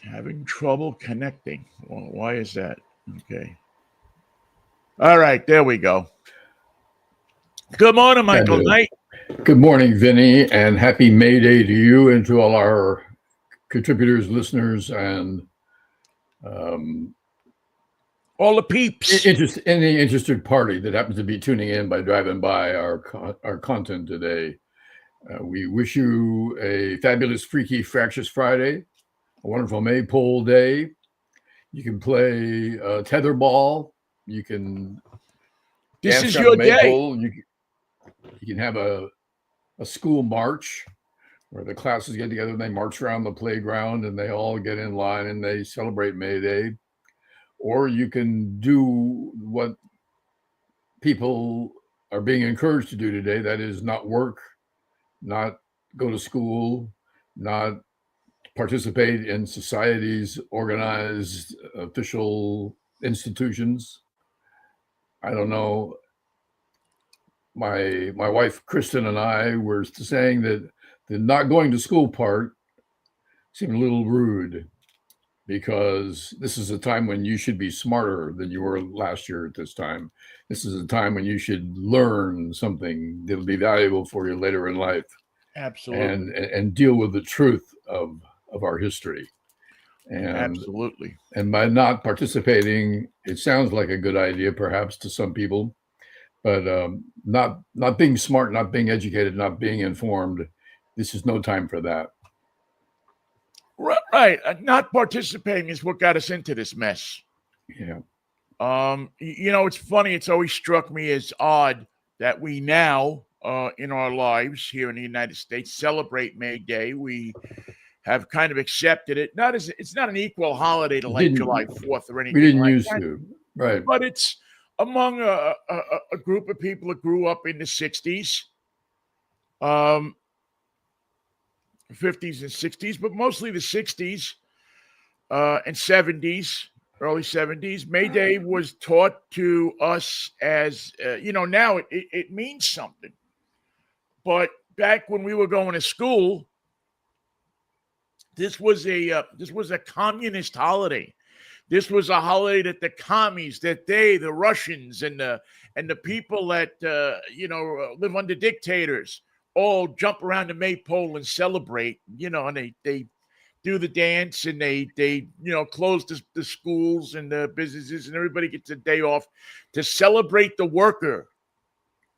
Having trouble connecting. Well, why is that? Okay. All right, there we go. Good morning, Michael And Knight. good morning, Vinnie, and happy May Day to you and to all our contributors, listeners, and um, All the peeps. any interested party that happens to be tuning in by driving by our content today. We wish you a fabulous, freaky, fractious Friday, a wonderful maypole day. You can play tetherball. You can This dance is around the your day. maypole. You can have a school march where the classes get together and they march around the playground and they all get in line and they celebrate May Day. Or you can do what people are being encouraged to do today, that is, not work, not go to school, not participate in society's organized official institutions. I don't know. My wife Kristen and I were saying that the not going to school part seemed a little rude because this is a time when you should be smarter than you were last year at this time. This is a time when you should learn something that'll be valuable for you later in life Absolutely. and deal with the truth of our history. And Absolutely. and by not participating, it sounds like a good idea perhaps to some people, but not being smart, not being educated, not being informed. This is no time for that. Right. Not participating is what got us into this mess. Yeah. It's funny. It's always struck me as odd that we now, in our lives here in the United States, celebrate May Day. We have kind of accepted it. It's not an equal holiday to like Didn't July 4th or we anything didn't like used that, to, right? but it's among a group of people that grew up in the 60s, um, 50s and 60s, but mostly the 60s and 70s, early 70s. May Day was taught to us as, now it means something. But back when we were going to school, this was a communist holiday. This was a holiday that the commies, the Russians, and the people that live under dictators all jump around the maypole and celebrate. And they do the dance and they close the schools and the businesses and everybody gets a day off to celebrate the worker.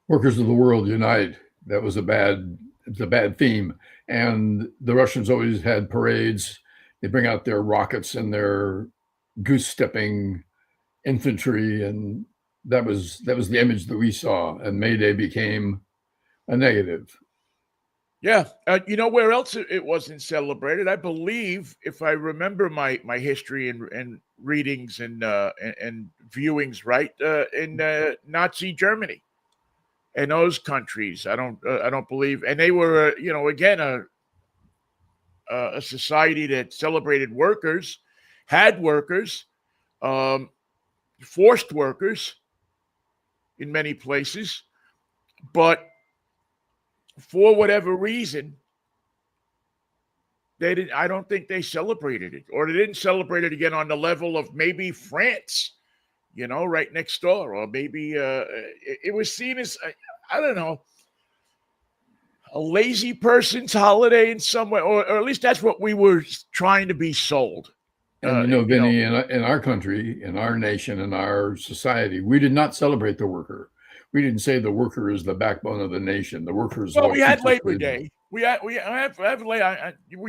Workers of the world unite. That was it's a bad theme. And the Russians always had parades. They bring out their rockets and their goose stepping infantry, and that was the image that we saw. And May Day became a negative. Yeah, where else it wasn't celebrated? I believe, if I remember my history and readings and viewings right, in Nazi Germany and those countries. I don't believe, and they were again a society that celebrated workers, had workers, um, forced workers in many places, but for whatever reason, they didn't. I don't think they celebrated it, or they didn't celebrate it again on the level of maybe France, right next door, or maybe it was seen as I don't know, a lazy person's holiday in some way, or at least that's what we were trying to be sold. And Vinny, in our country, in our nation, in our society, we did not celebrate the worker. We didn't say the worker is the backbone of the nation. The worker is Well, what we had keeps us Labor Day. We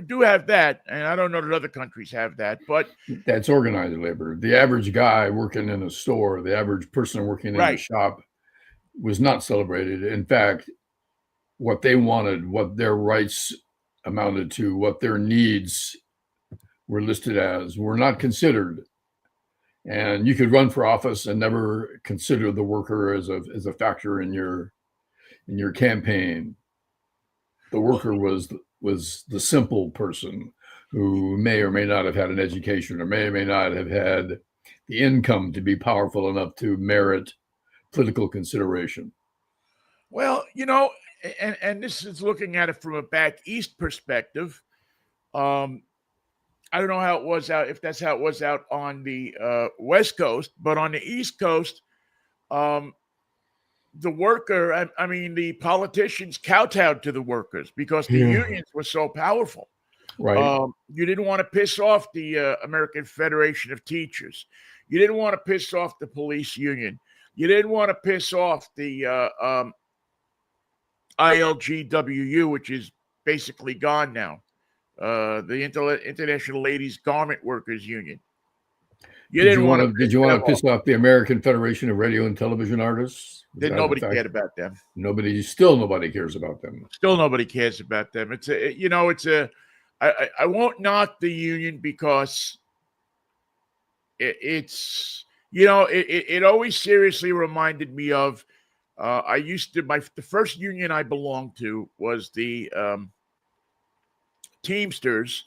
do have that, and I don't know that other countries have that, but That's organized labor. The average guy working in a store, the average person working in a right. shop was not celebrated. In fact, what they wanted, what their rights amounted to, what their needs were listed as, were not considered. And you could run for office and never consider the worker as a factor in your campaign. The worker was the simple person who may or may not have had an education or may or may not have had the income to be powerful enough to merit political consideration. Well, and this is looking at it from a back east perspective. Um, I don't know how it was out, if that's how it was out on the West Coast, but on the East Coast, um, the worker, I mean, the politicians kowtowed to the workers because the Yeah. unions were so powerful. Right. You didn't want to piss off the American Federation of Teachers. You didn't want to piss off the police union. You didn't want to piss off the ILGWU, which is basically gone now, the International Ladies Garment Workers Union. You Did didn't you want want to to piss did you them want to off. piss off the American Federation of Radio and Television Artists? Was Then that in nobody fact cared about them. nobody cares about them. Still, nobody cares about them. It's a, you know, it's a. I won't knock the union because it's, you know, it always seriously reminded me of. I used to the first union I belonged to was the Teamsters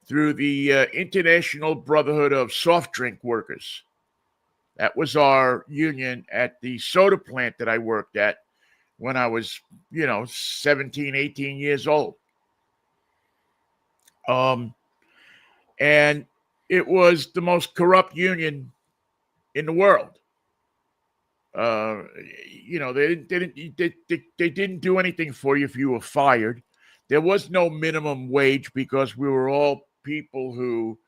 through the International Brotherhood of Soft Drink Workers. That was our union at the soda plant that I worked at when I was, 17, 18 years old. And it was the most corrupt union in the world. Uh, they didn't do anything for you if you were fired. There was no minimum wage because we were all people who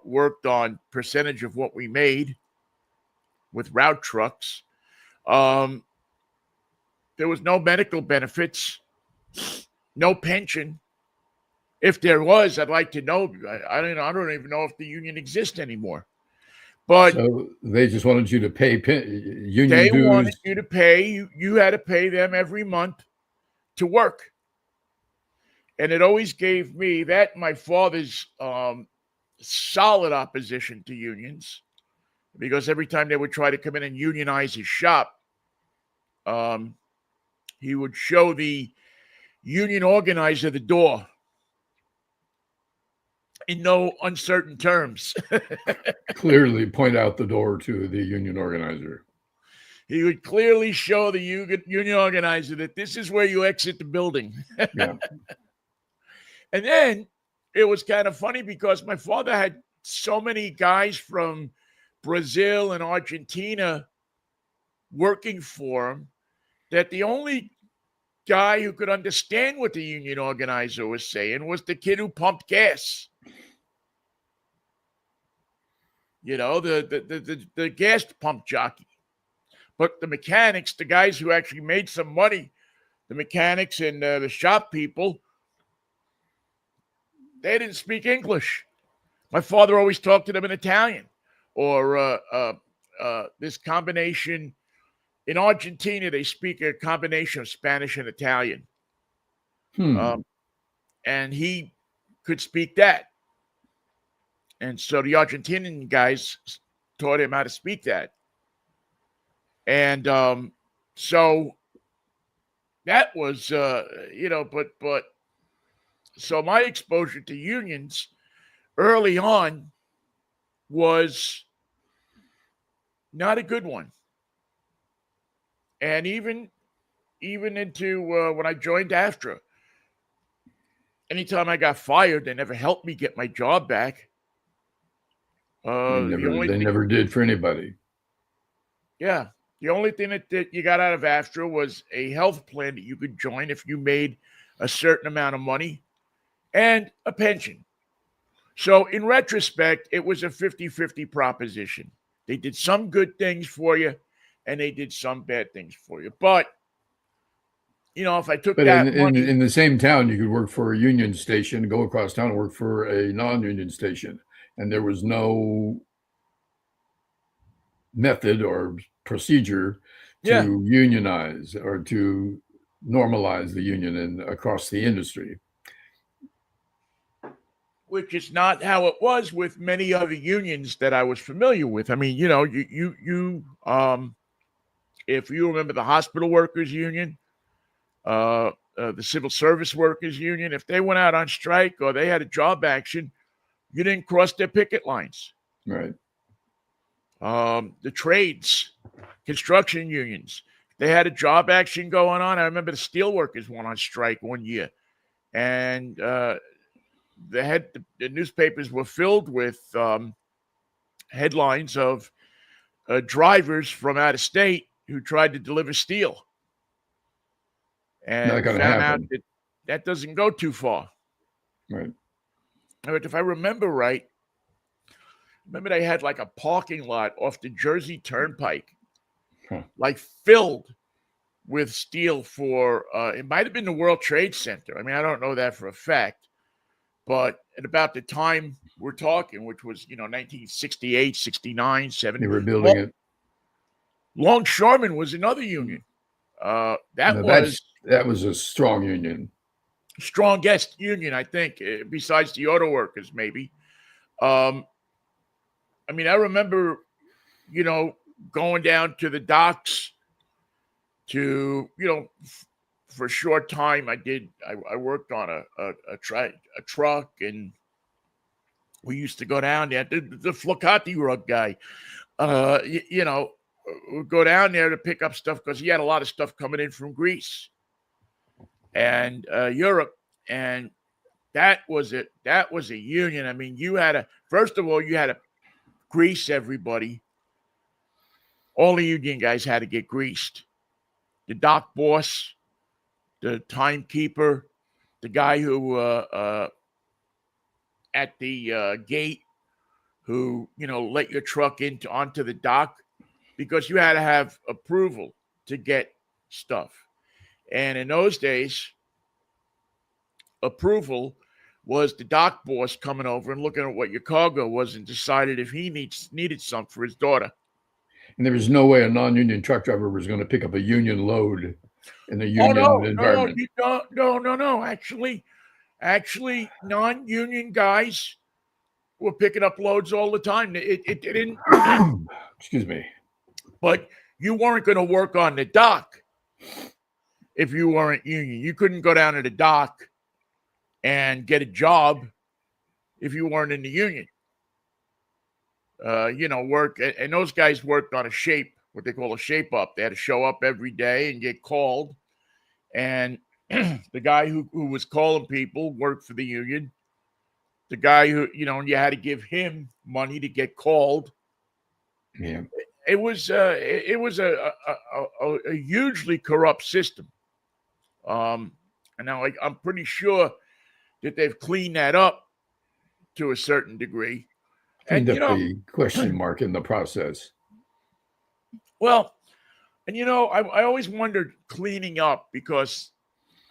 worked on percentage of what we made with route trucks. Um, there was no medical benefits, no pension. If there was, I'd like to know. I don't even know if the union exists anymore. But So they just wanted you to pay union they wanted dues. you to pay. You had to pay them every month to work, and it always gave me that my father's solid opposition to unions, because every time they would try to come in and unionize his shop, um, he would show the union organizer the door in no uncertain terms. Clearly point out the door to the union organizer. He would clearly show the union organizer that this is where you exit the building. Yeah. And then it was kind of funny because my father had so many guys from Brazil and Argentina working for him that the only guy who could understand what the union organizer was saying was the kid who pumped gas. The gas pump jockey. But the mechanics, the guys who actually made some money, the mechanics and the shop people, they didn't speak English. My father always talked to them in Italian, or this combination. In Argentina, they speak a combination of Spanish and Italian. And he could speak that. And so the Argentinian guys taught him how to speak that. And so that was, but so my exposure to unions early on was not a good one. And even into when I joined AFTRA, anytime I got fired, they never helped me get my job back. They never did for anybody. Yeah. The only thing that you got out of AFTRA was a health plan that you could join if you made a certain amount of money and a pension. So in retrospect, it was a 50-50 proposition. They did some good things for you and they did some bad things for you. But, if I took that money. In the same town, you could work for a union station, go across town and work for a non-union station. And there was no method or procedure to unionize or to normalize the union across the industry. Which is not how it was with many other unions that I was familiar with. I mean, if you remember the hospital workers union, the civil service workers union, if they went out on strike or they had a job action, you didn't cross their picket lines. Right. The trades, construction unions, they had a job action going on. I remember the steel workers went on strike one year, and the newspapers were filled with headlines of drivers from out of state who tried to deliver steel Not and going to found out happen. that that doesn't go too far. Right. But if I remember right, remember they had like a parking lot off the Jersey Turnpike, like filled with steel for, it might have been the World Trade Center. I mean, I don't know that for a fact, but at about the time we're talking, which was, 1968, 69, 70. They were building it. Longshoreman was another union. That Now, was that was a strong union. strongest union, I think, besides the auto workers, maybe. I mean, I remember, going down to the docks to, for a short time. I worked on a truck, and we used to go down there. The Flocati rug guy, would go down there to pick up stuff because he had a lot of stuff coming in from Greece and Europe, and that was it. That was a union. I mean, first of all, you had to grease everybody. All the union guys had to get greased. The dock boss, the timekeeper, the guy who at the gate who let your truck onto the dock, because you had to have approval to get stuff. And in those days, approval was the dock boss coming over and looking at what your cargo was and decided if he needed something for his daughter. And there was no way a non-union truck driver was going to pick up a union load in a union environment. No. Actually, non-union guys were picking up loads all the time. It didn't. Excuse me. But you weren't going to work on the dock if you weren't union. You couldn't go down to the dock and get a job if you weren't in the union. Work, and those guys worked on what they call a shape up. They had to show up every day and get called. And the guy who was calling people worked for the union. The guy who, you had to give him money to get called. Yeah. It was a hugely corrupt system. And now I'm pretty sure that they've cleaned that up to a certain degree. Cleaned up the question mark in the process. Well, and I always wondered cleaning up, because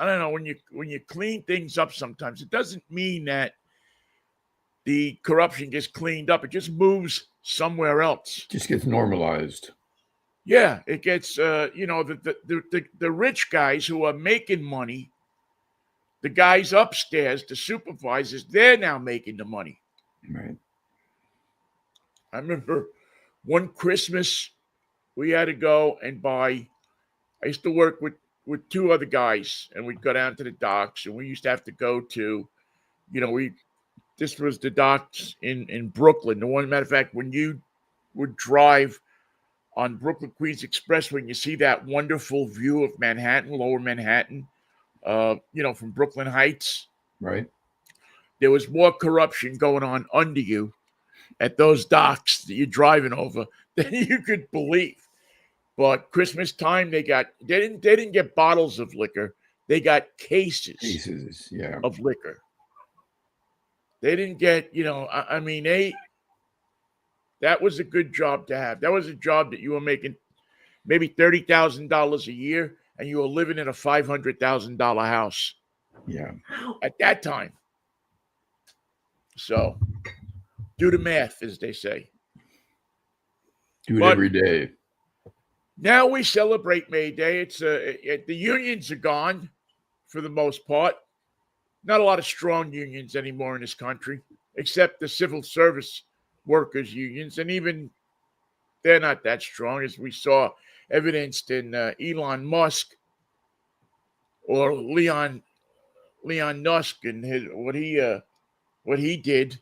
I don't know, when you clean things up, sometimes it doesn't mean that the corruption gets cleaned up. It just moves somewhere else. Just gets normalized. Yeah, it gets the rich guys who are making money, the guys upstairs, the supervisors, they're now making the money. Right. I remember one Christmas we had to go and buy. I used to work with two other guys, and we'd go down to the docks, and we used to have to go to, this was the docks in Brooklyn. The one, matter of fact, when you would drive on Brooklyn Queens Expressway, and you see that wonderful view of Manhattan, Lower Manhattan, from Brooklyn Heights. Right. There was more corruption going on under you at those docks that you're driving over than you could believe. But Christmas time, they didn't get bottles of liquor. They got cases yeah, of liquor. They didn't get, that was a good job to have. That was a job that you were making maybe $30,000 a year, and you were living in a $500,000 house. Yeah. At that time. So, do the math, as they say. Do it every day. Now we celebrate May Day. The unions are gone for the most part. Not a lot of strong unions anymore in this country, except the civil service workers unions, and even they're not that strong, as we saw evidenced in Elon Musk or Leon Musk and what he did.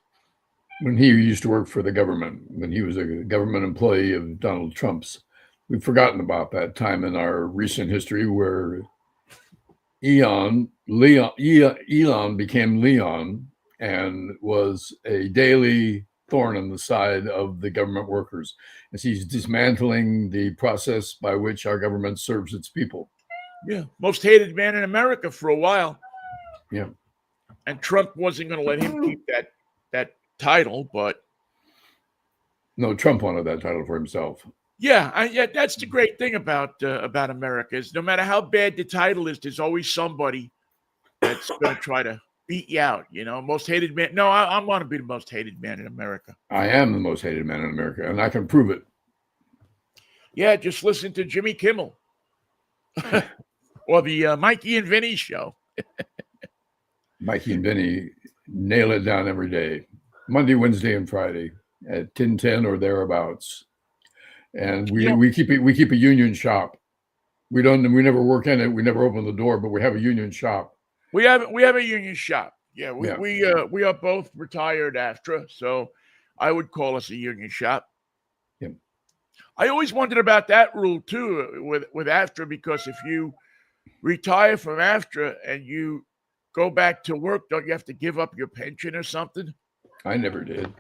When he used to work for the government, when he was a government employee of Donald Trump's. We've forgotten about that time in our recent history where Elon became Leon, and was a daily thorn in the side of the government workers, as he's dismantling the process by which our government serves its people. Yeah, most hated man in America for a while. Yeah. And Trump wasn't going to let him keep that title, but No, Trump wanted that title for himself. yeah, that's the great thing about America is no matter how bad the title is, there's always somebody that's going to try to beat you out. Most hated man. No, I want to be the most hated man in America. I am the most hated man in America, and I can prove it. Yeah, just listen to Jimmy Kimmel or the Mikey and Vinnie show. Mikey and Vinnie nail it down every day, Monday, Wednesday, and Friday at 10:10 or thereabouts. And we keep a union shop. We never work in it. We never open the door, but we have a union shop. We have a union shop. Yeah, we are both retired AFTRA, so I would call us a union shop. Yeah. I always wondered about that rule too with AFTRA, because if you retire from AFTRA and you go back to work, don't you have to give up your pension or something? I never did.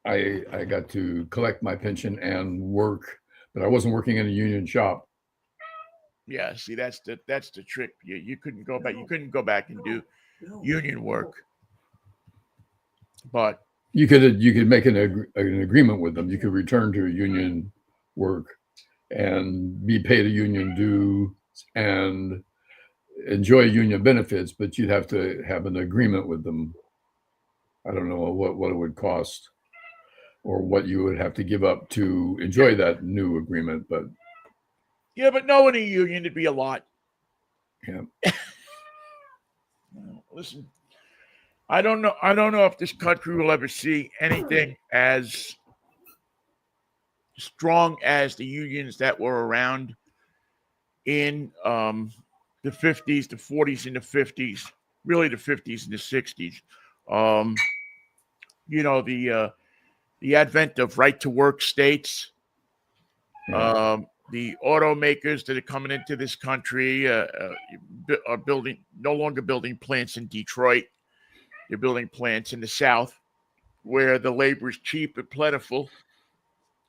I got to collect my pension and work, but I wasn't working in a union shop. Yeah, see, that's the trick. You couldn't go back. You couldn't go back and do union work. But you could make an agreement with them. You could return to union work and be paid a union due and enjoy union benefits, but you'd have to have an agreement with them. I don't know what it would cost or what you would have to give up to enjoy that new agreement, but yeah, but knowing a union, it'd be a lot. Yeah. Listen, I don't know if this country will ever see anything as strong as the unions that were around in the 50s, the 40s, and the 50s, really the 50s and the 60s. The advent of right-to-work states, the automakers that are coming into this country are no longer building plants in Detroit. They're building plants in the South, where the labor is cheap and plentiful.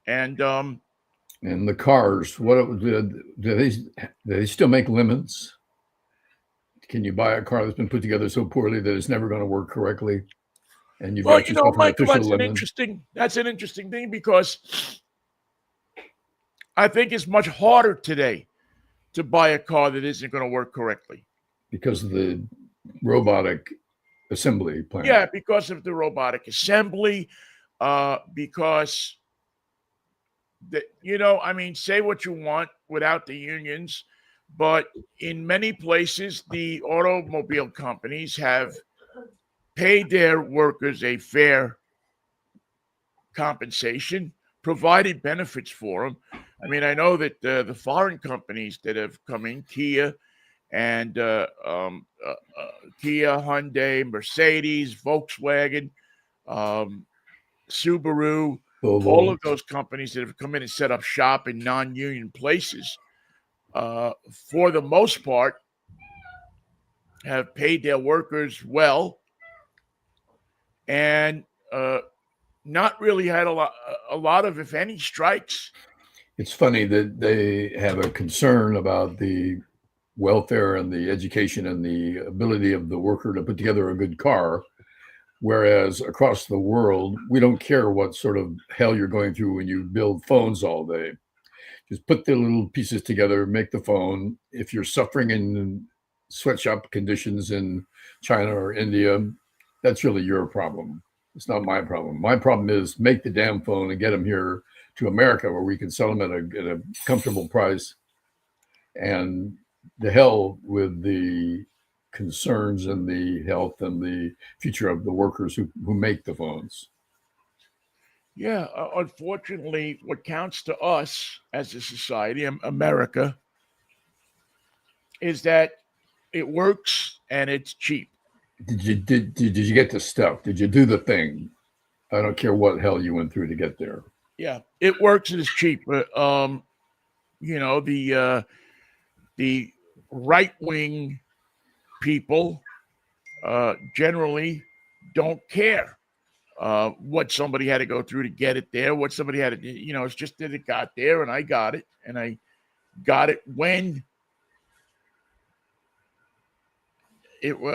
And the cars, do they still make lemons? Can you buy a car that's been put together so poorly that it's never going to work correctly? And you've got yourself an Michael, official lemon. That's an interesting thing, because I think it's much harder today to buy a car that isn't going to work correctly. Because of the robotic assembly plant. Yeah, because of the robotic assembly, because say what you want without the unions, but in many places, the automobile companies have paid their workers a fair compensation, provided benefits for them. I mean, I know that the foreign companies that have come in, Kia and Kia, Hyundai, Mercedes, Volkswagen, Subaru, all of those companies that have come in and set up shop in non-union places, for the most part, have paid their workers well, and not really had a lot of, if any, strikes. It's funny that they have a concern about the welfare and the education and the ability of the worker to put together a good car, whereas across the world, we don't care what sort of hell you're going through when you build phones all day. Just put the little pieces together, make the phone. If you're suffering in sweatshop conditions in China or India, that's really your problem. It's not my problem. My problem is make the damn phone and get them here to America, where we can sell them at a comfortable price. And the hell with the concerns and the health and the future of the workers who make the phones. Yeah, unfortunately, what counts to us as a society, America, is that it works and it's cheap. Did you get the stuff? Did you do the thing? I don't care what hell you went through to get there. Yeah, it works and it's cheap. But the right wing people generally don't care what somebody had to go through to get it there, what somebody had to, it's just that it got there and I got it. And I got it when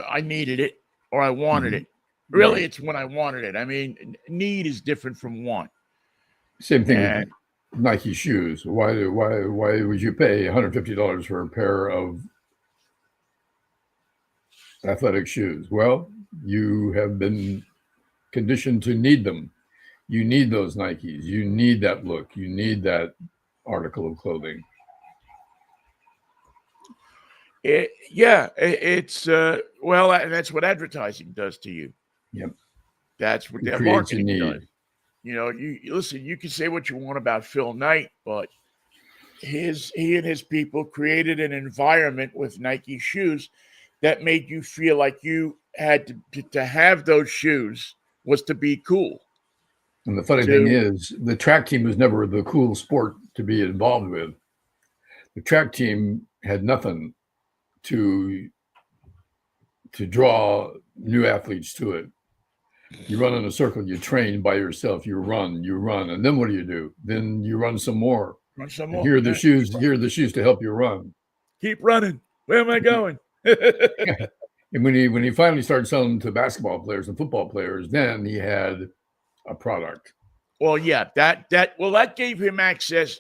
I needed it or I wanted it. Really, Right. it's when I wanted it. I mean, need is different from want. Same thing And with Nike shoes. Why would you pay $150 for a pair of athletic shoes? Well, you have been conditioned to need them. You need those Nikes. You need that look. You need that article of clothing. it's well, that's what advertising does to you. Yep. That's what It their creates a marketing does. need. You listen. You can say what you want about Phil Knight, but he and his people created an environment with Nike shoes that made you feel like you had to have those shoes was to be cool. And the funny thing is, the track team was never the cool sport to be involved with. The track team had nothing to draw new athletes to it. You run in a circle, you train by yourself, you run, and then what do? Then you run some more. Run some And more. here are the shoes. Here are the shoes to help you run. Keep running. Where am I going? And when he finally started selling to basketball players and football players, then he had a product. Well, yeah, that gave him access.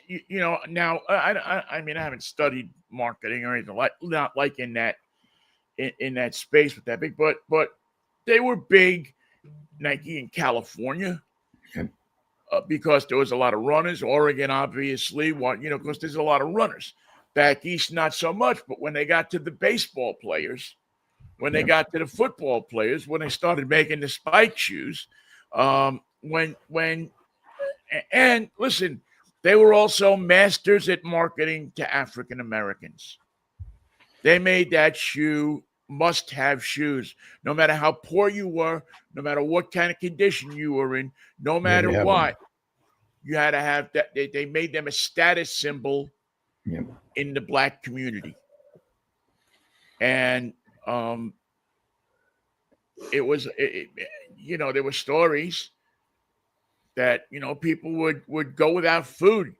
Now I mean, I haven't studied marketing or anything not like in that space with that big, but they were big, Nike in California, because there was a lot of runners. Oregon, obviously, because there's a lot of runners. Back east, not so much. But when they got to the baseball players, when they got to the football players, when they started making the spike shoes, and listen, they were also masters at marketing to African Americans. They made that shoe must-have shoes, no matter how poor you were, no matter what kind of condition you were in, no matter what, you had to have that. They made them a status symbol in the Black community, and there were stories that people would go without food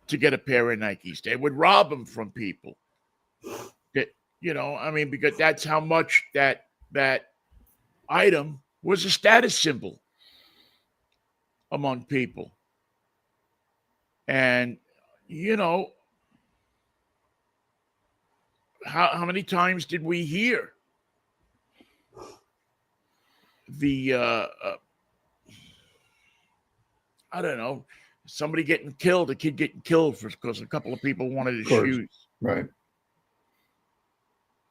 to get a pair of Nikes. They would rob them from people. Because that's how much that item was a status symbol among people. And how many times did we hear the I don't know, somebody getting killed, a kid getting killed because a couple of people wanted his shoes. Right.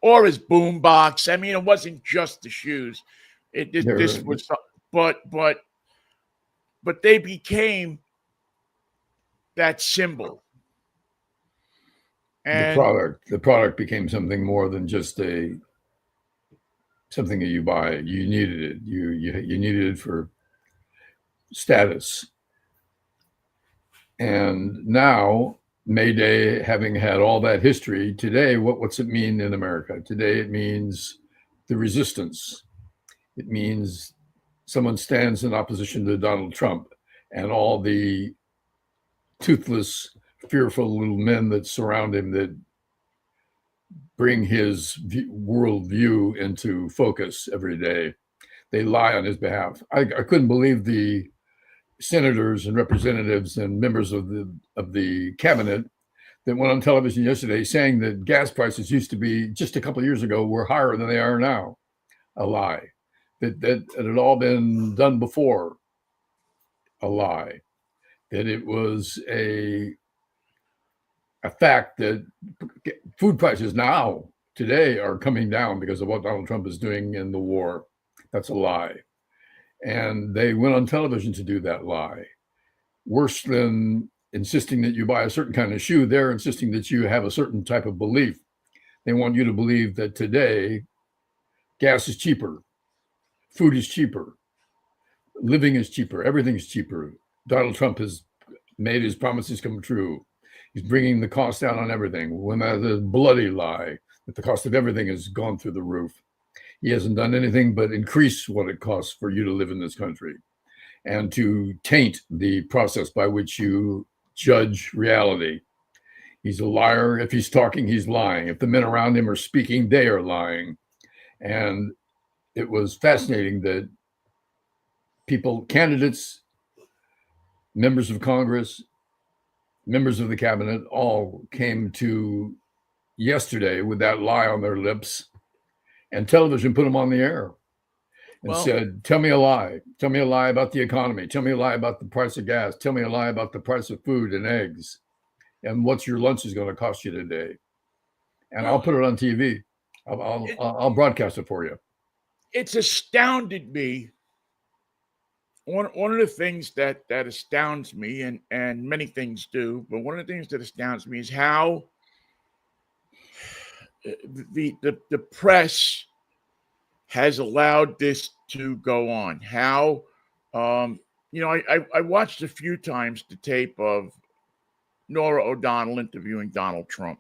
Or his boombox. I mean, it wasn't just the shoes. This was, but they became that symbol. And the product became something more than just something that you buy. You needed it. You needed it for status. And now, May Day, having had all that history, today, what's it mean in America? Today, it means the resistance. It means someone stands in opposition to Donald Trump and all the toothless, fearful little men that surround him that bring his worldview into focus every day. They lie on his behalf. I couldn't believe the senators and representatives and members of the cabinet that went on television yesterday saying that gas prices used to be, just a couple of years ago, were higher than they are now. A lie. That it had all been done before. A lie. That it was a fact that food prices now, today, are coming down because of what Donald Trump is doing in the war. That's a lie. And they went on television to do that lie. Worse than insisting that you buy a certain kind of shoe, they're insisting that you have a certain type of belief. They want you to believe that today gas is cheaper, food is cheaper, living is cheaper, everything's cheaper. Donald Trump has made his promises come true. He's bringing the cost down on everything. When that's a bloody lie, that the cost of everything has gone through the roof. He hasn't done anything but increase what it costs for you to live in this country and to taint the process by which you judge reality. He's a liar. If he's talking, he's lying. If the men around him are speaking, they are lying. And it was fascinating that people, candidates, members of Congress, members of the cabinet, all came to yesterday with that lie on their lips, and television put them on the air and said, tell me a lie. Tell me a lie about the economy. Tell me a lie about the price of gas. Tell me a lie about the price of food and eggs. And what your lunch is going to cost you today. And I'll put it on TV. I'll broadcast it for you. It's astounded me. One of the things that astounds me, and many things do, but one of the things that astounds me is how the press has allowed this to go on. How, I watched a few times the tape of Nora O'Donnell interviewing Donald Trump.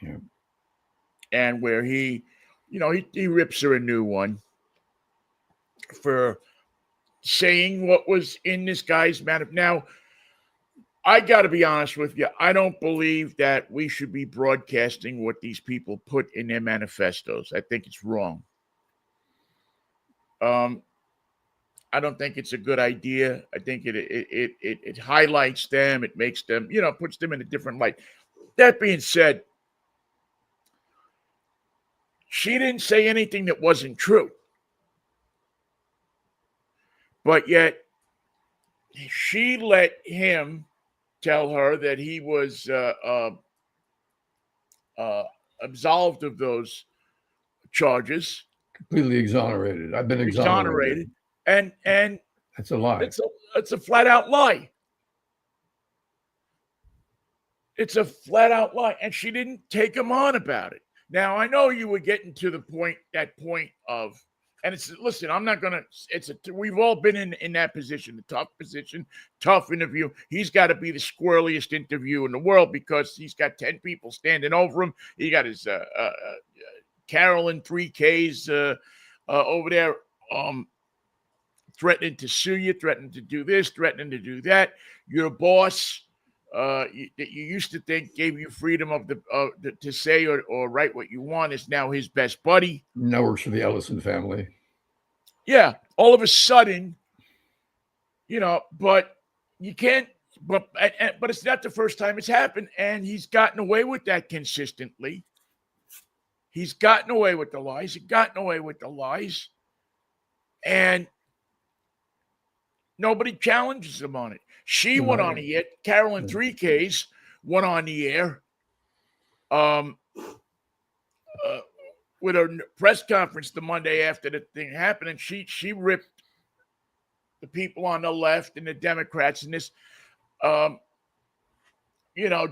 Yeah. And where he rips her a new one for saying what was in this guy's manifesto. Now, I got to be honest with you. I don't believe that we should be broadcasting what these people put in their manifestos. I think it's wrong. I don't think it's a good idea. I think it highlights them. It makes them, puts them in a different light. That being said, she didn't say anything that wasn't true. But yet, she let him tell her that he was absolved of those charges. Completely exonerated. I've been exonerated. And that's a lie. It's a flat out lie. It's a flat out lie. And she didn't take him on about it. Now, I know you were getting to that point of, and listen, I'm not going to, we've all been in that position, the tough interview. He's got to be the squirreliest interview in the world because he's got 10 people standing over him. He got his Carolyn 3Ks over there threatening to sue you, threatening to do this, threatening to do that. Your boss that you used to think gave you freedom to say or write what you want is now his best buddy. Now works for the Ellison family. Yeah, all of a sudden, but you can't. But it's not the first time it's happened, and he's gotten away with that consistently. He's gotten away with the lies. And nobody challenges him on it. She went on the air. Carolyn 3Ks went on the air with a press conference the Monday after the thing happened, and she ripped the people on the left and the Democrats and this, we got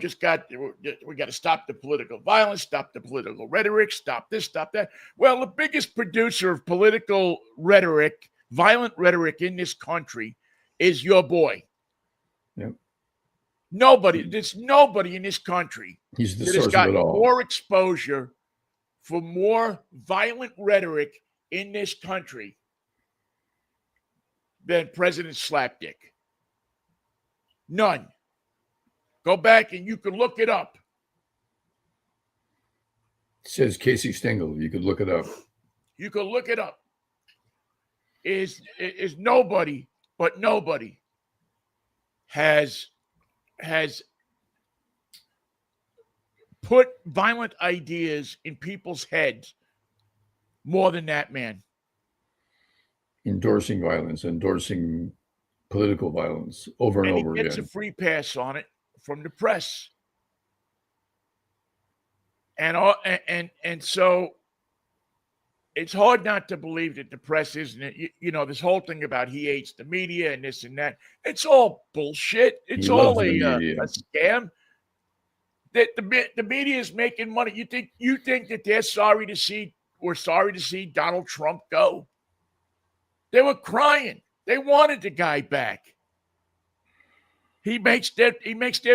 to stop the political violence, stop the political rhetoric, stop this, stop that. Well, the biggest producer of political rhetoric, violent rhetoric in this country is your boy. Yep. There's nobody in this country He's the that source has got of it all. more exposure for more violent rhetoric in this country than President Slapdick. None. Go back and you can look it up. It says Casey Stengel. You could look it up. You can look it up. Is nobody, but nobody has put violent ideas in people's heads more than that man. Endorsing violence, endorsing political violence over and over again. He gets a free pass on it from the press. And so it's hard not to believe that the press isn't, this whole thing about he hates the media and this and that. It's all bullshit. It's all a scam. That the media is making money. You think that we're sorry to see Donald Trump go? They were crying. They wanted the guy back. He makes their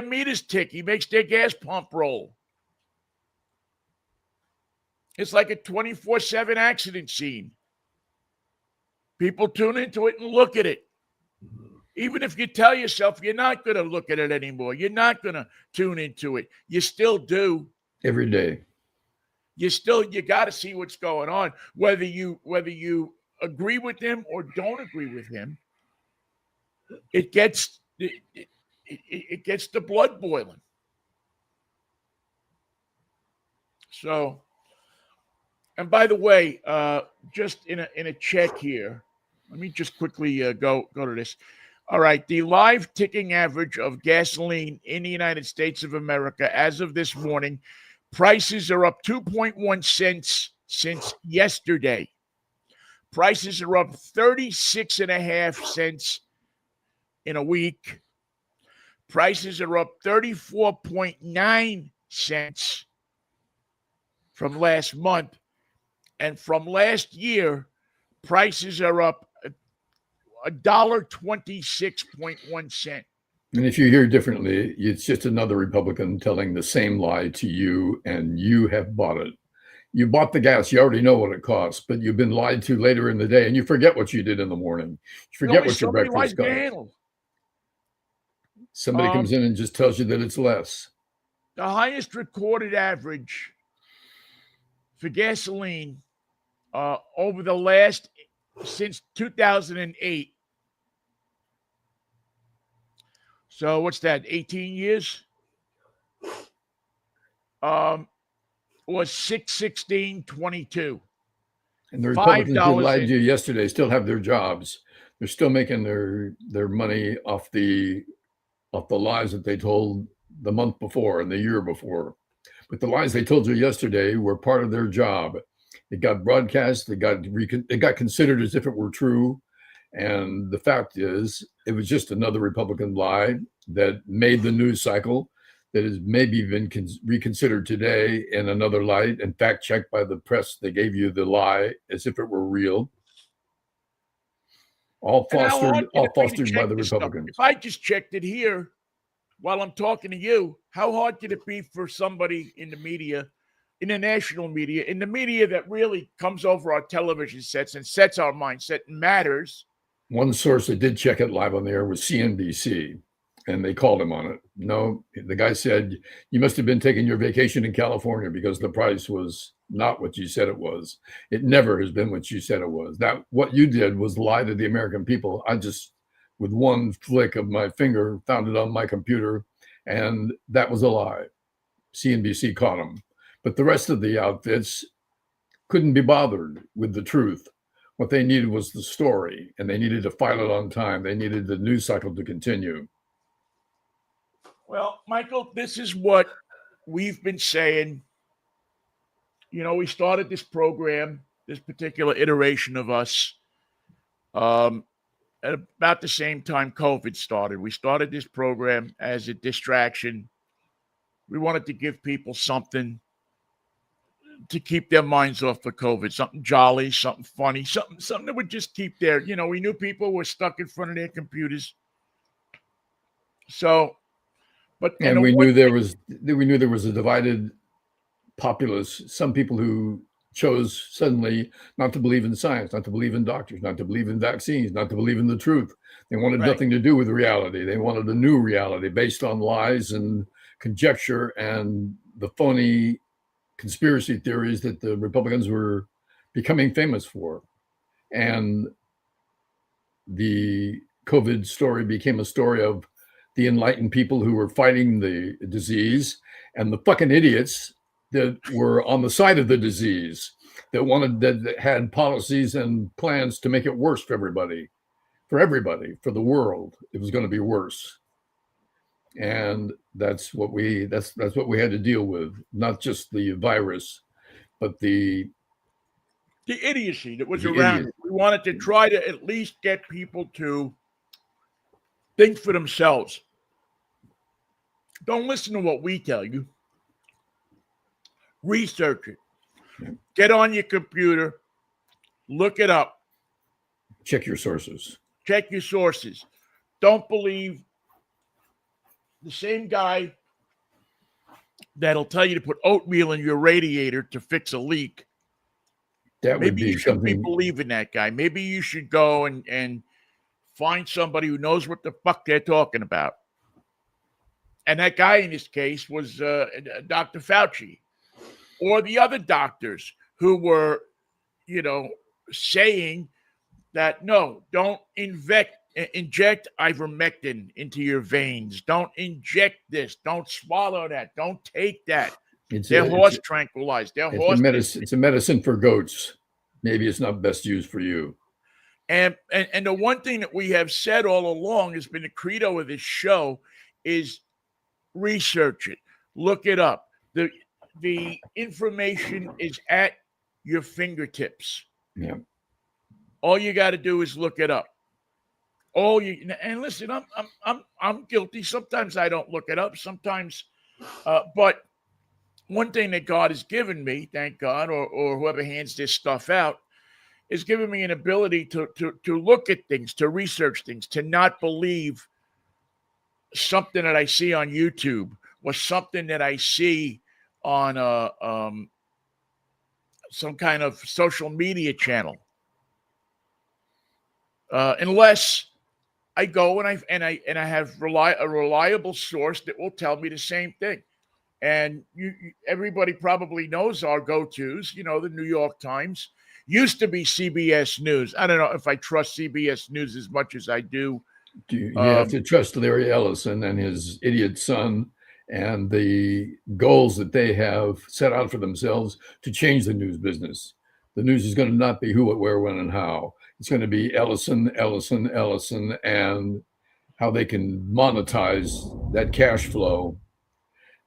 meters tick. He makes their gas pump roll. It's like a 24/7 accident scene. People tune into it and look at it. Even if you tell yourself you're not going to look at it anymore, you're not going to tune into it, you still do. Every day. You got to see what's going on, whether you agree with him or don't agree with him. It gets the blood boiling. So, and by the way, just in a check here, let me just quickly go to this. All right, the live ticking average of gasoline in the United States of America as of this morning, prices are up 2.1 cents since yesterday. Prices are up 36.5 cents in a week. Prices are up 34.9 cents from last month. And from last year, prices are up $1.26.1. And if you hear differently, it's just another Republican telling the same lie to you, and you have bought it. You bought the gas. You already know what it costs, but you've been lied to later in the day, and you forget what you did in the morning. You forget what your breakfast cost. Somebody comes in and just tells you that it's less. The highest recorded average for gasoline over the last, since 2008. So what's that, 18 years? Was $6.16.22. And the Republicans who lied to you yesterday still have their jobs. They're still making their money off the lies that they told the month before and the year before. But the lies they told you yesterday were part of their job. It got broadcast. It got considered as if it were true. And the fact is, it was just another Republican lie that made the news cycle, that has maybe been reconsidered today in another light and fact-checked by the press. They gave you the lie as if it were real. All fostered by the Republicans. If I just checked it here while I'm talking to you, how hard could it be for somebody in the media, in the national media, in the media that really comes over our television sets and sets our mindset and matters? One source that did check it live on the air was CNBC, and they called him on it. No, the guy said, you must have been taking your vacation in California because the price was not what you said it was. It never has been what you said it was. That what you did was lie to the American people. I just, with one flick of my finger, found it on my computer, and that was a lie. CNBC caught him. But the rest of the outfits couldn't be bothered with the truth. What they needed was the story, and they needed to file it on time. They needed the news cycle to continue. Well, Michael, this is what we've been saying. You know, we started this program, this particular iteration of us, at about the same time COVID started. We started this program as a distraction. We wanted to give people something to keep their minds off of COVID, something jolly, something funny, something that would just keep their, we knew people were stuck in front of their computers. So, and we knew there was a divided populace, some people who chose suddenly not to believe in science, not to believe in doctors, not to believe in vaccines, not to believe in the truth. They wanted nothing to do with reality. They wanted a new reality based on lies and conjecture and the phony conspiracy theories that the Republicans were becoming famous for. And the COVID story became a story of the enlightened people who were fighting the disease and the fucking idiots that were on the side of the disease, that had policies and plans to make it worse for everybody, for the world. It was going to be worse. And that's what we had to deal with, not just the virus, but the idiocy that was around it. We wanted to try to at least get people to think for themselves. Don't listen to what we tell you. Research it. Get on your computer. Look it up. Check your sources. Don't believe the same guy that'll tell you to put oatmeal in your radiator to fix a leak That would Maybe you be shouldn't be something. believing that guy. Maybe you should go and find somebody who knows what the fuck they're talking about. And that guy in this case was Dr. Fauci or the other doctors who were, saying that no, don't inject ivermectin into your veins. Don't inject this. Don't swallow that. Don't take that. It's They're a it's horse tranquilized. They're it's a horse medicine. It's a medicine for goats. Maybe it's not best used for you. and the one thing that we have said all along has been the credo of this show is research it, look it up. The information is at your fingertips. Yeah. All you got to do is look it up. And listen, I'm guilty. Sometimes I don't look it up. Sometimes, but one thing that God has given me, thank God, or whoever hands this stuff out, is giving me an ability to look at things, to research things, to not believe something that I see on YouTube or something that I see on some kind of social media channel, unless I go and I have a reliable source that will tell me the same thing. And everybody probably knows our go-tos. The New York Times used to be CBS News. I don't know if I trust CBS News as much as I do. You have to trust Larry Ellison and his idiot son and the goals that they have set out for themselves to change the news business. The news is going to not be who, what, where, when, and how. It's going to be Ellison, Ellison, Ellison, and how they can monetize that cash flow,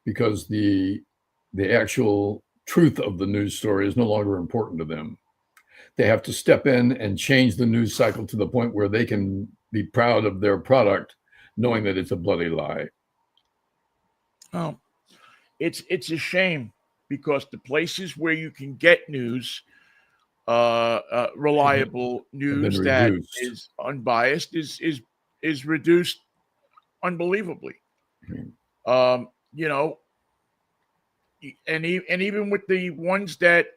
because the actual truth of the news story is no longer important to them. They have to step in and change the news cycle to the point where they can be proud of their product, knowing that it's a bloody lie. Oh, it's a shame, because the places where you can get news, reliable news that is unbiased, is reduced unbelievably. Mm-hmm. And even with the ones that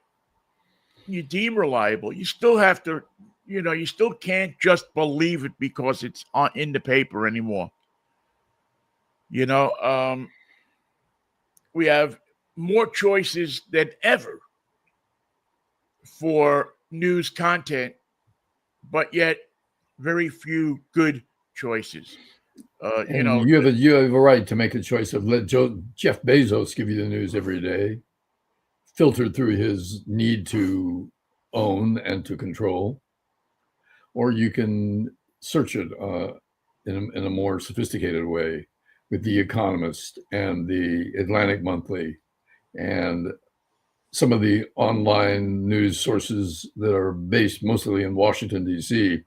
you deem reliable, you still have to, you still can't just believe it because it's in the paper anymore. We have more choices than ever for news content, but yet very few good choices. You have a right to make a choice of let Jeff Bezos give you the news every day, filtered through his need to own and to control, or you can search it in a more sophisticated way with The Economist and the Atlantic Monthly and some of the online news sources that are based mostly in Washington, D.C.,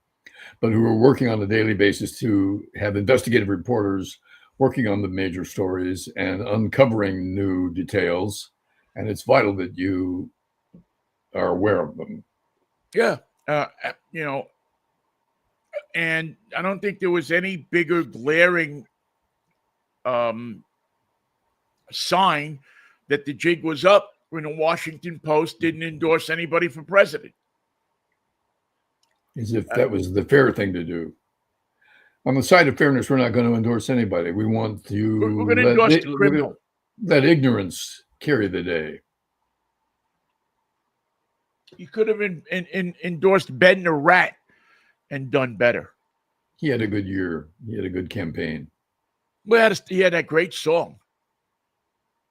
but who are working on a daily basis to have investigative reporters working on the major stories and uncovering new details. And it's vital that you are aware of them. Yeah. And I don't think there was any bigger glaring sign that the jig was up when the Washington Post didn't endorse anybody for president. As if that was the fair thing to do. On the side of fairness, we're not going to endorse anybody. We want to we're going to endorse the criminal. Let ignorance carry the day. You could have endorsed Ben the Rat and done better. He had a good year. He had a good campaign. Well, he had that great song.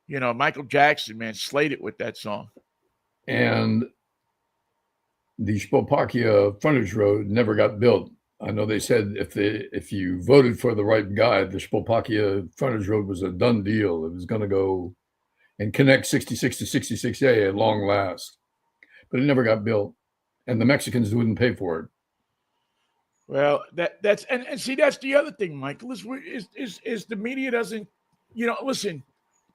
Michael Jackson, man, slayed it with that song. And the Spopakia frontage road never got built. I know they said if you voted for the right guy, the Spopakia frontage road was a done deal. It was going to go and connect 66 to 66A at long last. But it never got built. And the Mexicans wouldn't pay for it. Well, that's and see, that's the other thing, Michael, is the media doesn't, listen,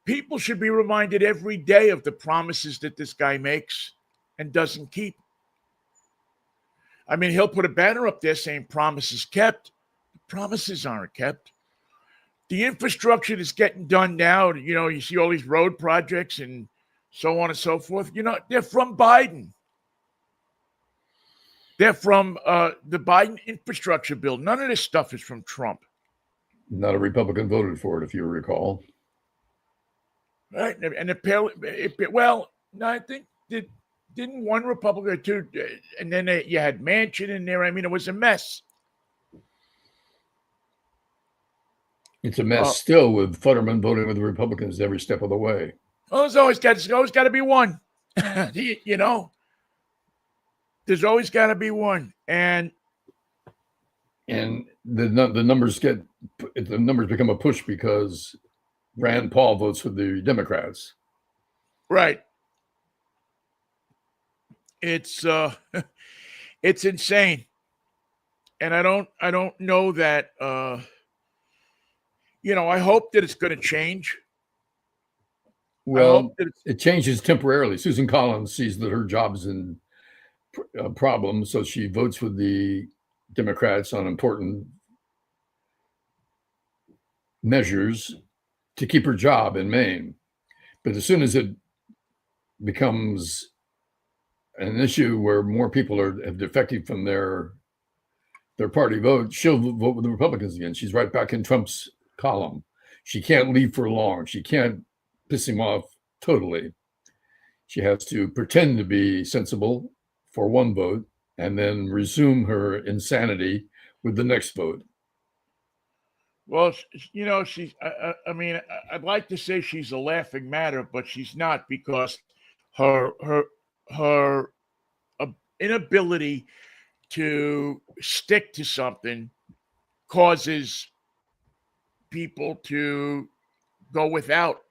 people should be reminded every day of the promises that this guy makes and doesn't keep. I mean, he'll put a banner up there saying promises kept. Promises aren't kept. The infrastructure that's getting done now, you see all these road projects and so on and so forth, they're from Biden. They're from the Biden infrastructure bill. None of this stuff is from Trump. Not a Republican voted for it, if you recall. Right. And well, no, I think didn't one Republican or two, and then you had Manchin in there. I mean, it was a mess. It's a mess still with Futterman voting with the Republicans every step of the way. Oh, there's always got to be one. You know, there's always got to be one, and the numbers become a push because Rand Paul votes for the Democrats. Right. It's it's insane, and I don't know that. You know, I hope that it's going to change. Well, it changes temporarily. Susan Collins sees that her job's in problem, so she votes with the Democrats on important measures to keep her job in Maine. But as soon as it becomes an issue where more people have defected from their party vote, she'll vote with the Republicans again. She's right back in Trump's column. She can't leave for long. She can't piss him off totally. She has to pretend to be sensible for one vote and then resume her insanity with the next vote. Well, you know, I mean, I'd like to say she's a laughing matter, but she's not, because her inability to stick to something causes people to go without,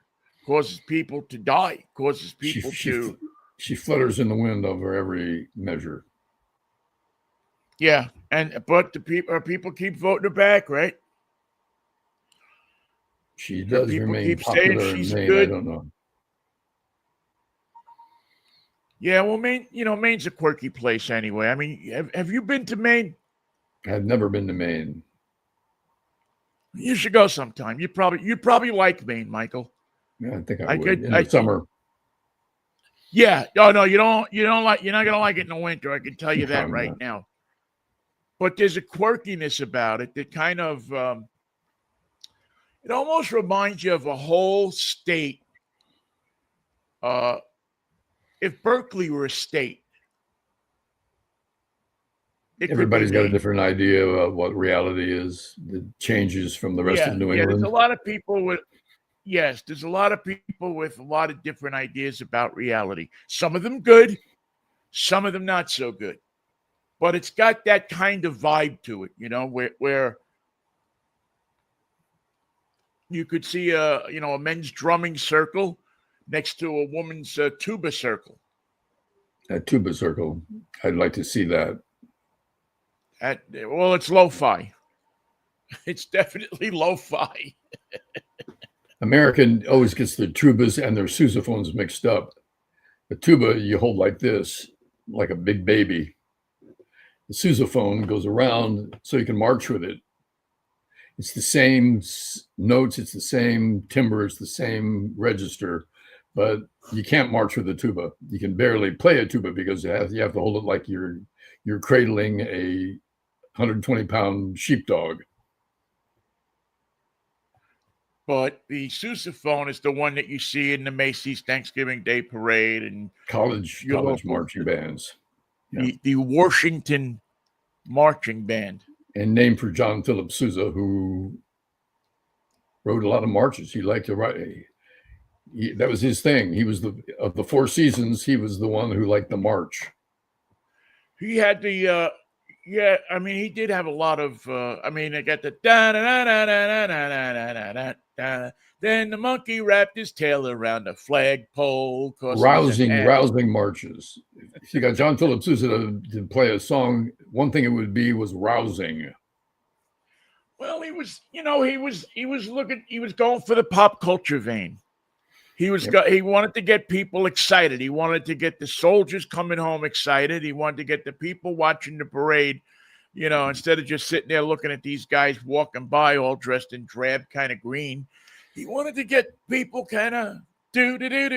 causes people to die, causes people to. She flutters in the wind over every measure. Yeah, but people keep voting her back, right? She does remain popular in Maine. Good. I don't know. Yeah, well, Maine, you know, Maine's a quirky place anyway. I mean, have you been to Maine? I've never been to Maine. You should go sometime. You'd probably like Maine, Michael. Yeah, I think I would. In the summer. Yeah. Oh no, you're not gonna like it in the winter. I can tell you that right now. But there's a quirkiness about it that kind of it almost reminds you of a whole state. If Berkeley were a state, everybody's got a different idea of what reality is. It changes from the rest of New England. There's a lot of people with there's a lot of people with a lot of different ideas about reality. Some of them good, some of them not so good. But it's got that kind of vibe to it, you know, where you could see a men's drumming circle next to a woman's tuba circle. A tuba circle. I'd like to see that. Well, it's lo-fi. It's definitely lo-fi. American always gets their tubas and their sousaphones mixed up. The tuba you hold like this, like a big baby. The sousaphone goes around so you can march with it. It's the same notes, it's the same timbre, it's the same register, but you can't march with a tuba. You can barely play a tuba because you have to hold it like you're cradling a 120-pound sheepdog. But the sousaphone is the one that you see in the Macy's Thanksgiving Day Parade and college marching bands. Yeah. The Washington Marching Band. And named for John Philip Sousa, who wrote a lot of marches. He liked to write. That was his thing. He was of the Four Seasons, he was the one who liked the march. He had the I mean, he did have a lot of I mean, I got the da da da da da da da da da. Then the monkey wrapped his tail around a flagpole. Rousing marches. If you got John Philip Sousa to play a song, one thing it would be was rousing. Well, he was going for the pop culture vein. He wanted to get people excited. He wanted to get the soldiers coming home excited. He wanted to get the people watching the parade, you know, instead of just sitting there looking at these guys walking by all dressed in drab kind of green. He wanted to get people kind of get into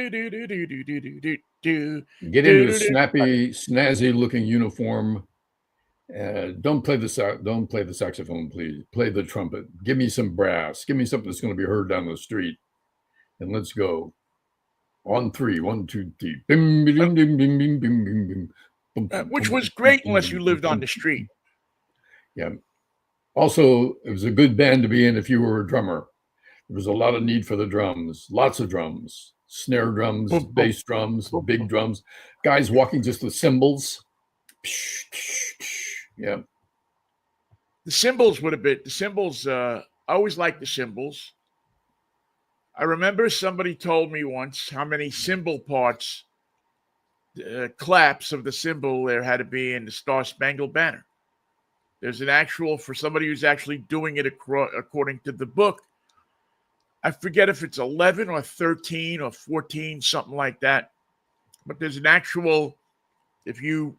a snappy, snazzy looking uniform Don't play the saxophone, please. Play the trumpet. Give me some brass. Give me something that's going to be heard down the street. And let's go. On three. 1, 2, 3. Bing, bing, bing, bing, bing, bing, bing, bing. Boom, boom, Which boom, was boom, great boom, unless you boom, lived on boom, the street. Yeah. Also, it was a good band to be in if you were a drummer. There was a lot of need for the drums. Lots of drums. Snare drums, Boom, boom, bass drums, boom, big boom. drums. Guys walking just with cymbals. Yeah. The cymbals would have been the cymbals. I always liked the cymbals. I remember somebody told me once how many cymbal parts, claps of the cymbal there had to be in the Star Spangled Banner. There's an actual, for somebody who's actually doing it according to the book, I forget if it's 11 or 13 or 14, something like that. But there's an actual, if you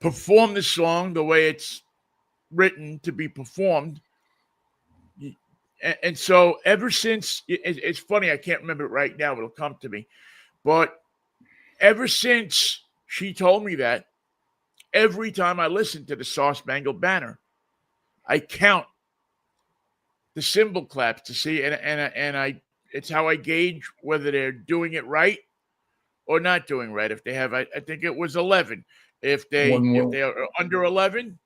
perform the song the way it's written to be performed, and so ever since, it's funny, I can't remember it right now, it'll come to me. But ever since she told me that, every time I listen to the Star Spangled Banner, I count the cymbal claps to see, and I, it's how I gauge whether they're doing it right or not doing right. If they have, I think it was 11. If they are under 11,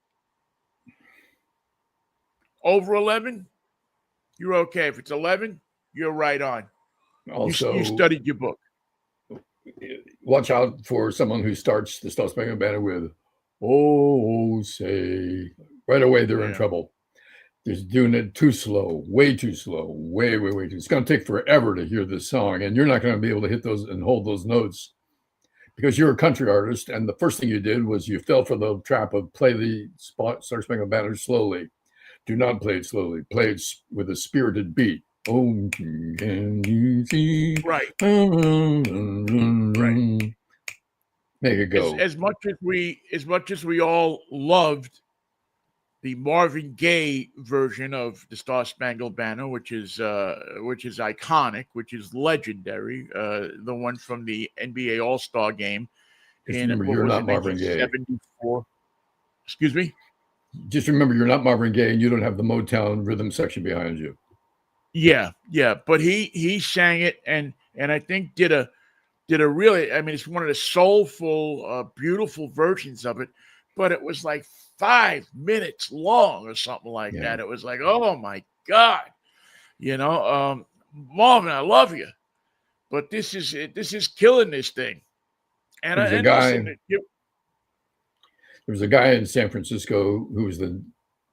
over 11, you're okay. If it's 11, you're right on. Also, You studied your book. watch out for someone who starts the Star Spangled Banner with "Oh, say." Right away, they're in trouble. They're doing it too slow, way too slow, way too. It's going to take forever to hear this song, and you're not going to be able to hit those and hold those notes because you're a country artist. And the first thing you did was you fell for the trap of play the Star Spangled Banner slowly. Do not play it slowly. Play it with a spirited beat. Oh, can you see? Right. Right. Make it go. As much as we all loved the Marvin Gaye version of the Star Spangled Banner, which is iconic, which is legendary, the one from the NBA All-Star game Just in remember, what you're was not it, Marvin Gaye. 1974. Excuse me. Just remember, you're not Marvin Gaye, and you don't have the Motown rhythm section behind you. Yeah, but he sang it and I think did a really, I mean, it's one of the soulful, beautiful versions of it, but it was like 5 minutes long or something like that. It was like, oh my God, Marvin, I love you, but this is killing this thing. And listen, there was a guy in San Francisco who was the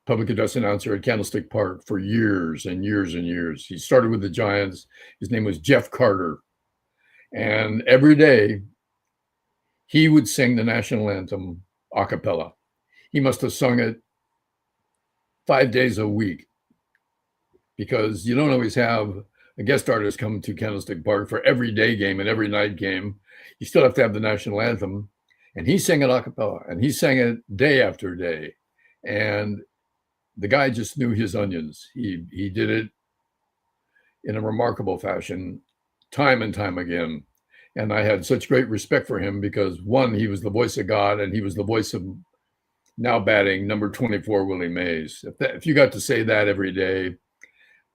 public address announcer at Candlestick Park for years and years and years. He started with the Giants. His name was Jeff Carter. And every day he would sing the national anthem a cappella. He must have sung it 5 days a week because you don't always have a guest artist come to Candlestick Park for every day game and every night game. You still have to have the national anthem. And he sang it a cappella, and he sang it day after day. And the guy just knew his onions. He did it in a remarkable fashion, time and time again. And I had such great respect for him because, one, he was the voice of God, and he was the voice of now batting number 24, Willie Mays. If you got to say that every day,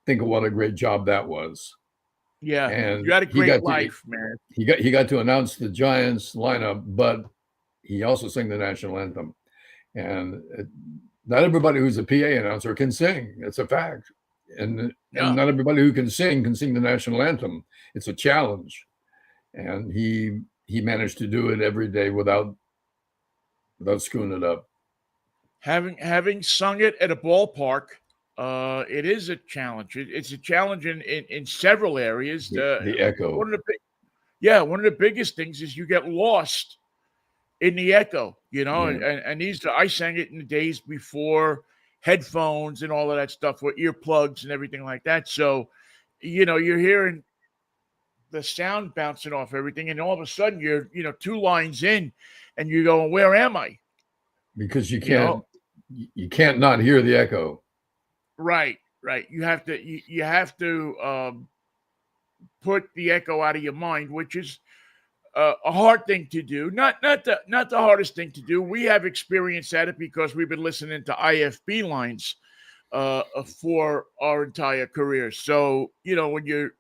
think of what a great job that was. Yeah, and you had a great life, man. He got to announce the Giants lineup, but he also sang the national anthem. And not everybody who's a PA announcer can sing. It's a fact. And not everybody who can sing the national anthem. It's a challenge. And he managed to do it every day without screwing it up. Having sung it at a ballpark, it is a challenge. It's a challenge in several areas. The echo. One of the biggest things is you get lost in the echo, and I sang it in the days before headphones and all of that stuff with earplugs and everything like that. So, you're hearing the sound bouncing off everything, and all of a sudden you're, 2 lines in, and you're going, "Where am I?" Because you can't not hear the echo. Right. You have to put the echo out of your mind, which is a hard thing to do. Not the hardest thing to do. We have experience at it because we've been listening to IFB lines for our entire career. So when you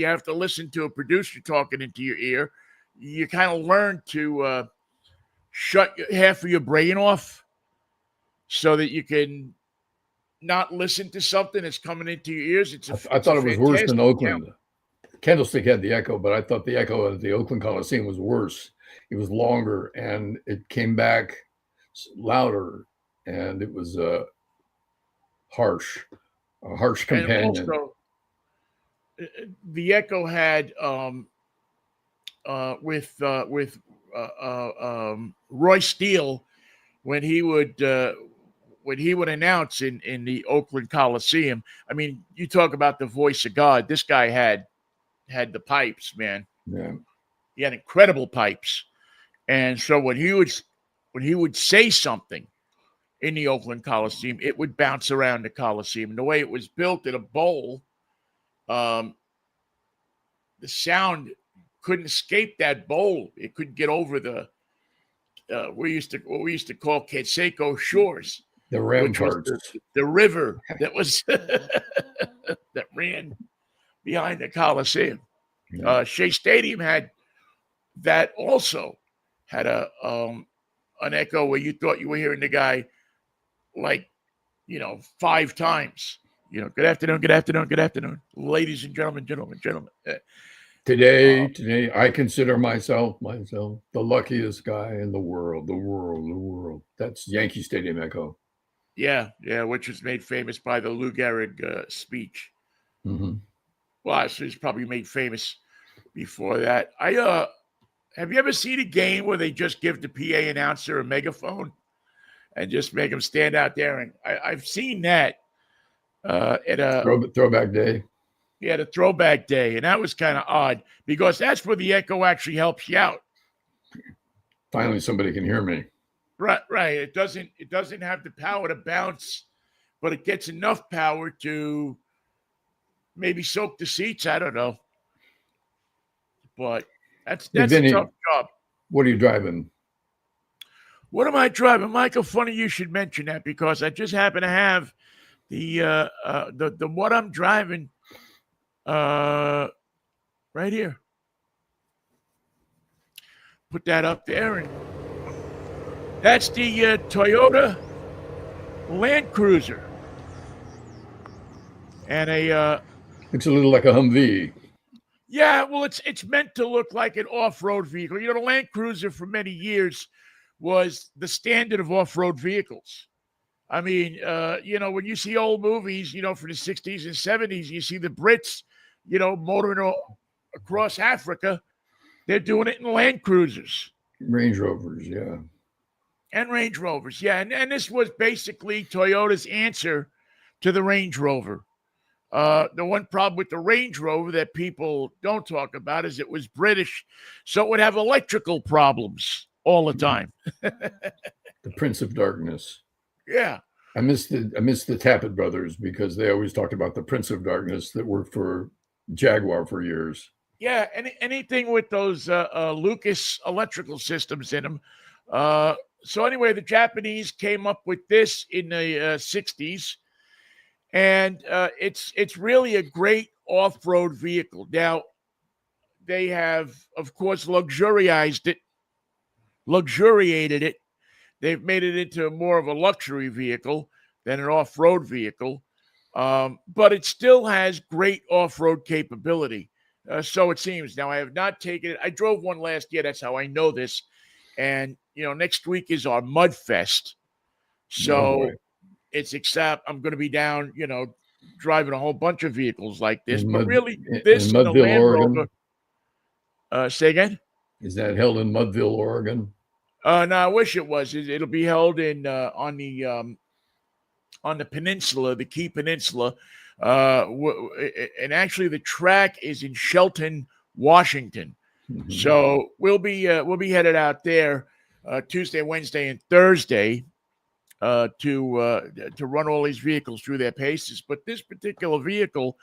have to listen to a producer talking into your ear, you kind of learn to shut half of your brain off so that you can not listen to something that's coming into your ears. I thought it was worse than fantastic Oakland. talent. Candlestick had the echo, but I thought the echo at the Oakland Coliseum was worse. It was longer and it came back louder, and it was a harsh And companion. also, the echo had with Roy Steele when he would announce in the Oakland Coliseum. I mean, you talk about the voice of God. This guy had the pipes, man. Yeah. He had incredible pipes, and so when he would say something in the Oakland Coliseum, it would bounce around the Coliseum. And the way it was built in a bowl, the sound couldn't escape that bowl. It couldn't get over the what we used to call Canseco Shores, The which was ramparts. the river that was that ran behind the Coliseum. Yeah. Shea Stadium had that also had an echo where you thought you were hearing the guy like 5 times. Good afternoon, good afternoon, good afternoon, ladies and gentlemen, gentlemen. Today, I consider myself the luckiest guy in the world. That's Yankee Stadium echo. Yeah, which was made famous by the Lou Gehrig speech. Mm-hmm. Well, actually, it's probably made famous before that. Have you ever seen a game where they just give the PA announcer a megaphone and just make him stand out there? And I've seen that at a Throwback day. Yeah, the throwback day, and that was kind of odd because that's where the echo actually helps you out. Finally, somebody can hear me. Right. It doesn't have the power to bounce, but it gets enough power to maybe soak the seats. I don't know, but that's Vinnie, a tough job. What are you driving? What am I driving, Michael? Funny you should mention that because I just happen to have the what I'm driving right here. Put that up there, and that's the Toyota Land Cruiser, and looks a little like a Humvee. Yeah, well, it's meant to look like an off-road vehicle. The Land Cruiser for many years was the standard of off-road vehicles. I mean, when you see old movies, from the 60s and 70s, you see the Brits, motoring across Africa. They're doing it in Land Cruisers. Range Rovers, yeah. And Range Rovers, yeah. And this was basically Toyota's answer to the Range Rover. The one problem with the Range Rover that people don't talk about is it was British, so it would have electrical problems all the time. The Prince of Darkness. Yeah. I miss the Tappet brothers because they always talked about the Prince of Darkness that worked for Jaguar for years. Yeah, anything with those Lucas electrical systems in them. So anyway, the Japanese came up with this in the 60s, and it's really a great off-road vehicle. Now, they have, of course, luxuriated it. They've made it into more of a luxury vehicle than an off-road vehicle, but it still has great off-road capability. So it seems. Now, I have not taken it. I drove one last year. That's how I know this. And, next week is our Mud Fest. So it's except I'm going to be down, driving a whole bunch of vehicles like this. But really, this in the Mudville, Land Oregon. Rover. Say again? Is that held in Mudville, Oregon? No, I wish it was. It'll be held in on the peninsula, the Key Peninsula. And actually the track is in Shelton, Washington. Mm-hmm. So we'll be headed out there Tuesday, Wednesday, and Thursday to run all these vehicles through their paces. But this particular vehicle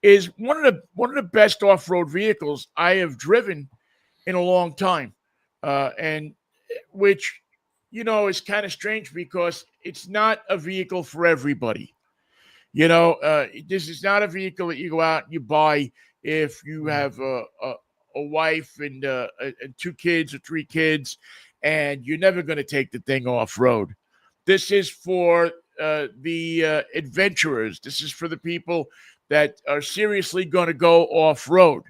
is one of the best off-road vehicles I have driven in a long time, and which is kind of strange because it's not a vehicle for everybody. This is not a vehicle that you go out and you buy if you have a wife and two kids or three kids, and you're never going to take the thing off road. This is for the adventurers. This is for the people that are seriously going to go off road,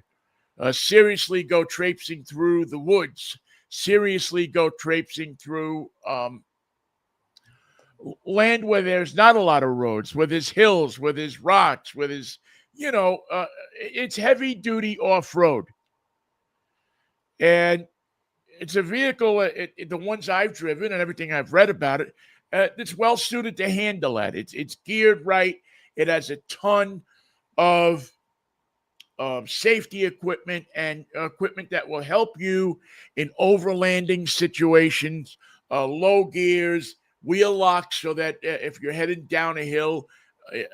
seriously go traipsing through the woods, seriously go traipsing through land where there's not a lot of roads, where there's hills, where there's rocks, where there's, it's heavy duty off road. And it's a vehicle, the ones I've driven and everything I've read about it, it's well suited to handle that. It's geared right. It has a ton of safety equipment and equipment that will help you in overlanding situations, low gears, wheel locks, so that if you're headed down a hill,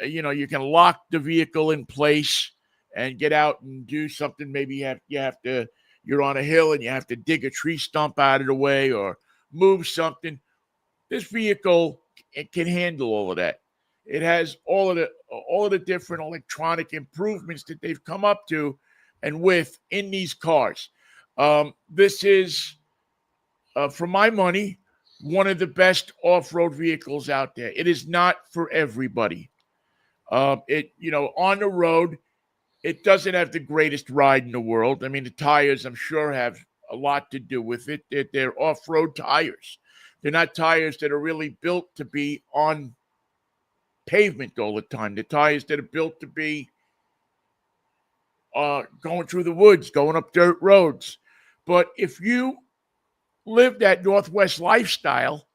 you can lock the vehicle in place and get out and do something. Maybe you're on a hill and you have to dig a tree stump out of the way or move something. This vehicle, it can handle all of that. It has all of the different electronic improvements that they've come up to and with in these cars. This is, for my money, one of the best off-road vehicles out there. It is not for everybody. On the road, it doesn't have the greatest ride in the world. I mean, the tires, I'm sure, have a lot to do with it. They're off-road tires. They're not tires that are really built to be on pavement all the time. The tires that are built to be going through the woods, going up dirt roads. But if you live that Northwest lifestyle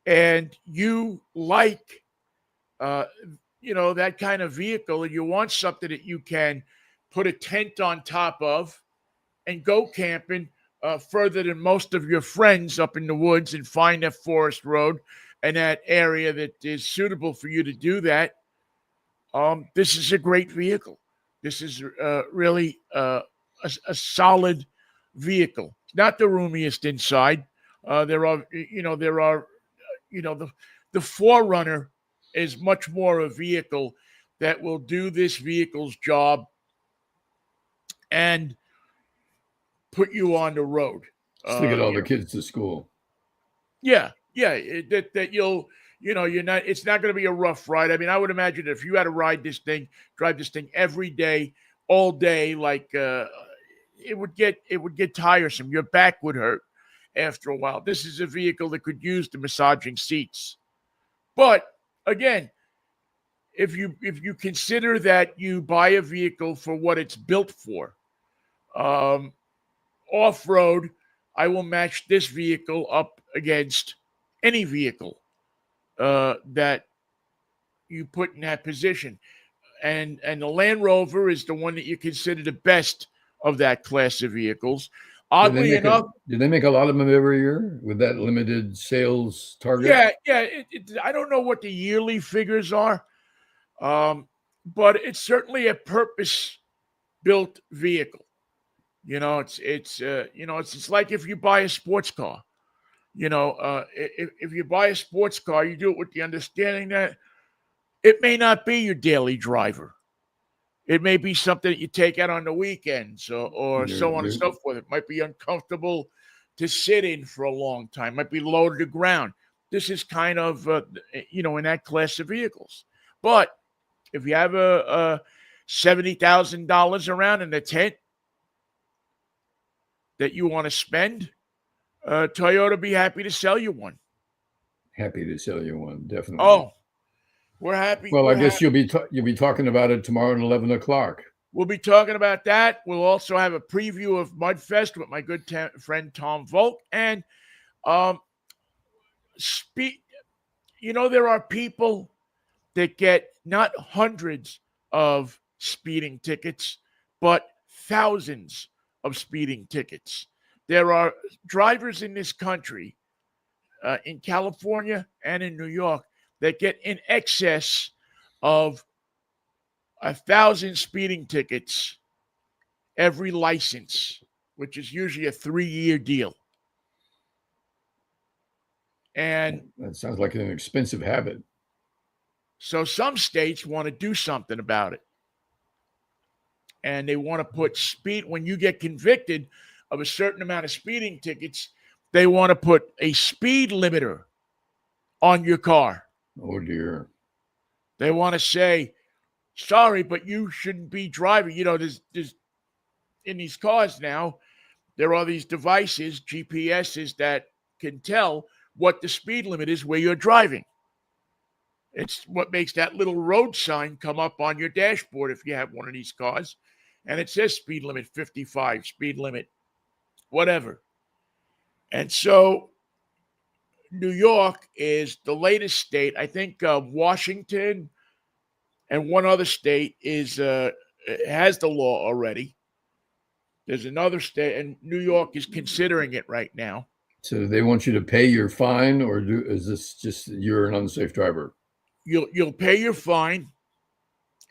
and you like that kind of vehicle, and you want something that you can put a tent on top of and go camping further than most of your friends up in the woods and find that forest road and that area that is suitable for you to do that, this is a great vehicle. This is really a solid vehicle. It's not the roomiest inside. The Forerunner is much more a vehicle that will do this vehicle's job and put you on the road. Still get all the kids to school. Yeah. That you'll, you're not. It's not going to be a rough ride. I mean, I would imagine if you had to drive this thing every day, all day, like it would get tiresome. Your back would hurt after a while. This is a vehicle that could use the massaging seats. But again, if you consider that you buy a vehicle for what it's built for, off-road, I will match this vehicle up against any vehicle that you put in that position. And the Land Rover is the one that you consider the best of that class of vehicles. Oddly enough, do they make a lot of them every year with that limited sales target? Yeah. I don't know what the yearly figures are, but it's certainly a purpose-built vehicle. It's like if you buy a sports car. If you buy a sports car, you do it with the understanding that it may not be your daily driver. It may be something that you take out on the weekends or so on and so forth. It might be uncomfortable to sit in for a long time. It might be low to the ground. This is kind of, in that class of vehicles. But if you have a $70,000 around in a tent that you want to spend, Toyota be happy to sell you one. Happy to sell you one, definitely. Oh, we're happy. Well, I guess you'll be talking about it tomorrow at 11 o'clock. We'll be talking about that. We'll also have a preview of Mudfest with my good friend Tom Volk. And there are people that get not hundreds of speeding tickets, but thousands of speeding tickets. There are drivers in this country, in California and in New York, that get in excess of 1,000 speeding tickets every license which is usually a 3-year deal. And that sounds like an expensive habit. so some states want to do something about it. And they want to put speed, when you get convicted of a certain amount of speeding tickets, they want to put a speed limiter on your car. Oh, dear. They want to say, sorry, but you shouldn't be driving. There's in these cars now, there are these devices, GPSs, that can tell what the speed limit is where you're driving. It's what makes that little road sign come up on your dashboard if you have one of these cars. And it says speed limit 55, speed limit whatever. And so New York is the latest state. I think Washington and one other state has the law already. There's another state, and New York is considering it right now. So they want you to pay your fine, or is this just you're an unsafe driver? You'll pay your fine,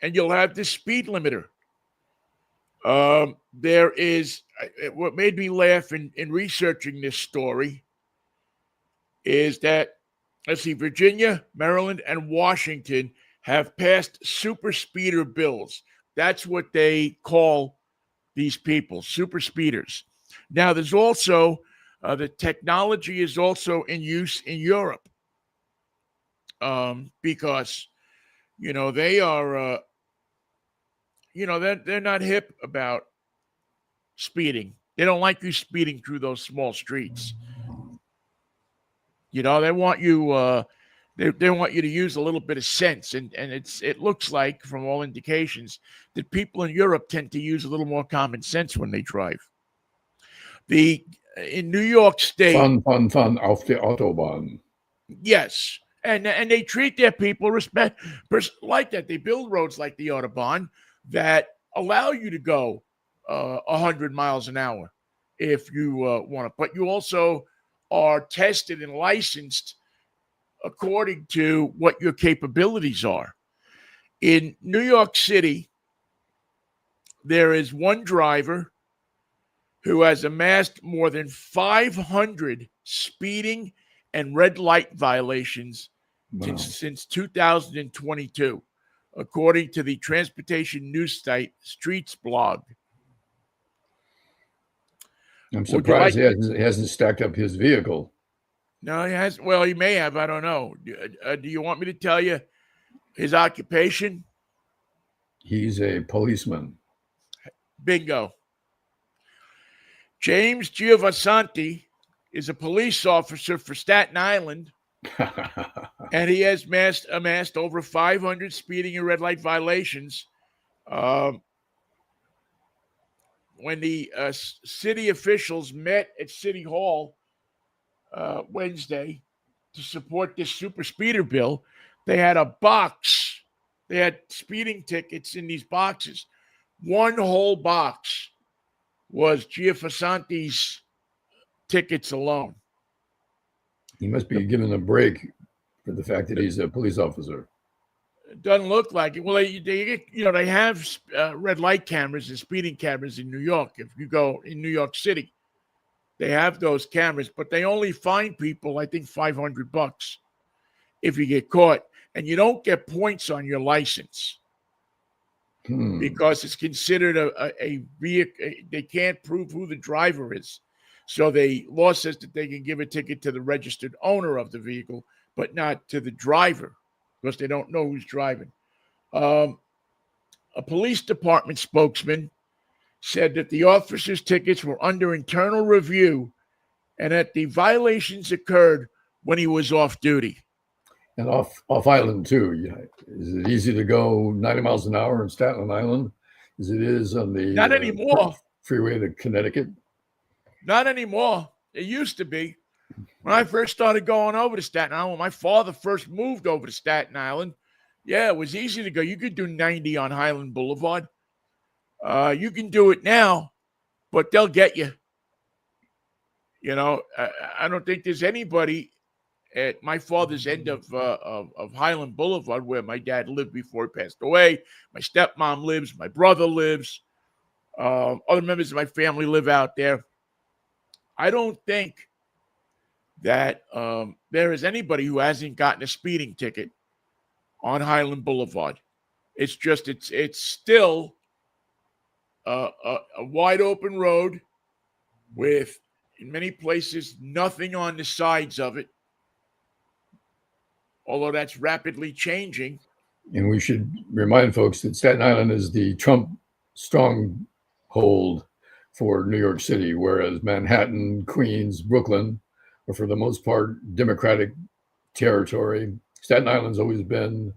and you'll have this speed limiter. There is what made me laugh in researching this story is that, let's see, Virginia, Maryland, and Washington have passed super speeder bills. That's what they call these people, super speeders. Now, there's also the technology is also in use in Europe because, they are, they're not hip about speeding. They don't like you speeding through those small streets. They want you they want you to use a little bit of sense, and it looks like, from all indications, that people in Europe tend to use a little more common sense when they drive. In New York State, fun auf der Autobahn. Yes, and they treat their people like that. They build roads like the Autobahn that allow you to go 100 miles an hour if you want to, but you also are tested and licensed according to what your capabilities are. In New York City, there is one driver who has amassed more than 500 speeding and red light violations since 2022, according to the transportation news site Streets blog. I'm surprised he hasn't stacked up his vehicle. No, he has. Well, he may have. I don't know. Do you want me to tell you his occupation? He's a policeman. Bingo. James Giovansanti is a police officer for Staten Island, and he has amassed over 500 speeding and red light violations. When the city officials met at City Hall Wednesday to support this super speeder bill, they had a box. They had speeding tickets in these boxes. One whole box was Giovansanti's tickets alone. He must be given a break for the fact that he's a police officer. It doesn't look like it. Well, they have red light cameras and speeding cameras in New York. If you go in New York City, they have those cameras, but they only fine people, I think, $500 if you get caught, and you don't get points on your license because it's considered a vehicle. They can't prove who the driver is, so the law says that they can give a ticket to the registered owner of the vehicle, but not to the driver, because they don't know who's driving. A police department spokesman said that the officer's tickets were under internal review and that the violations occurred when he was off duty. And off island, too. Is it easy to go 90 miles an hour in Staten Island as it is on the Not anymore. Freeway to Connecticut? Not anymore. It used to be. When I first started going over to Staten Island, when my father first moved over to Staten Island, yeah, it was easy to go. You could do 90 on Highland Boulevard. You can do it now, but they'll get you. I don't think there's anybody at my father's end of Highland Boulevard, where my dad lived before he passed away. My stepmom lives. My brother lives. Other members of my family live out there. I don't think that there is anybody who hasn't gotten a speeding ticket on Highland Boulevard. It's just it's still a wide open road with, in many places, nothing on the sides of it. Although that's rapidly changing. And we should remind folks that Staten Island is the Trump stronghold for New York City, whereas Manhattan, Queens, Brooklyn are for the most part Democratic territory. Staten Island's always been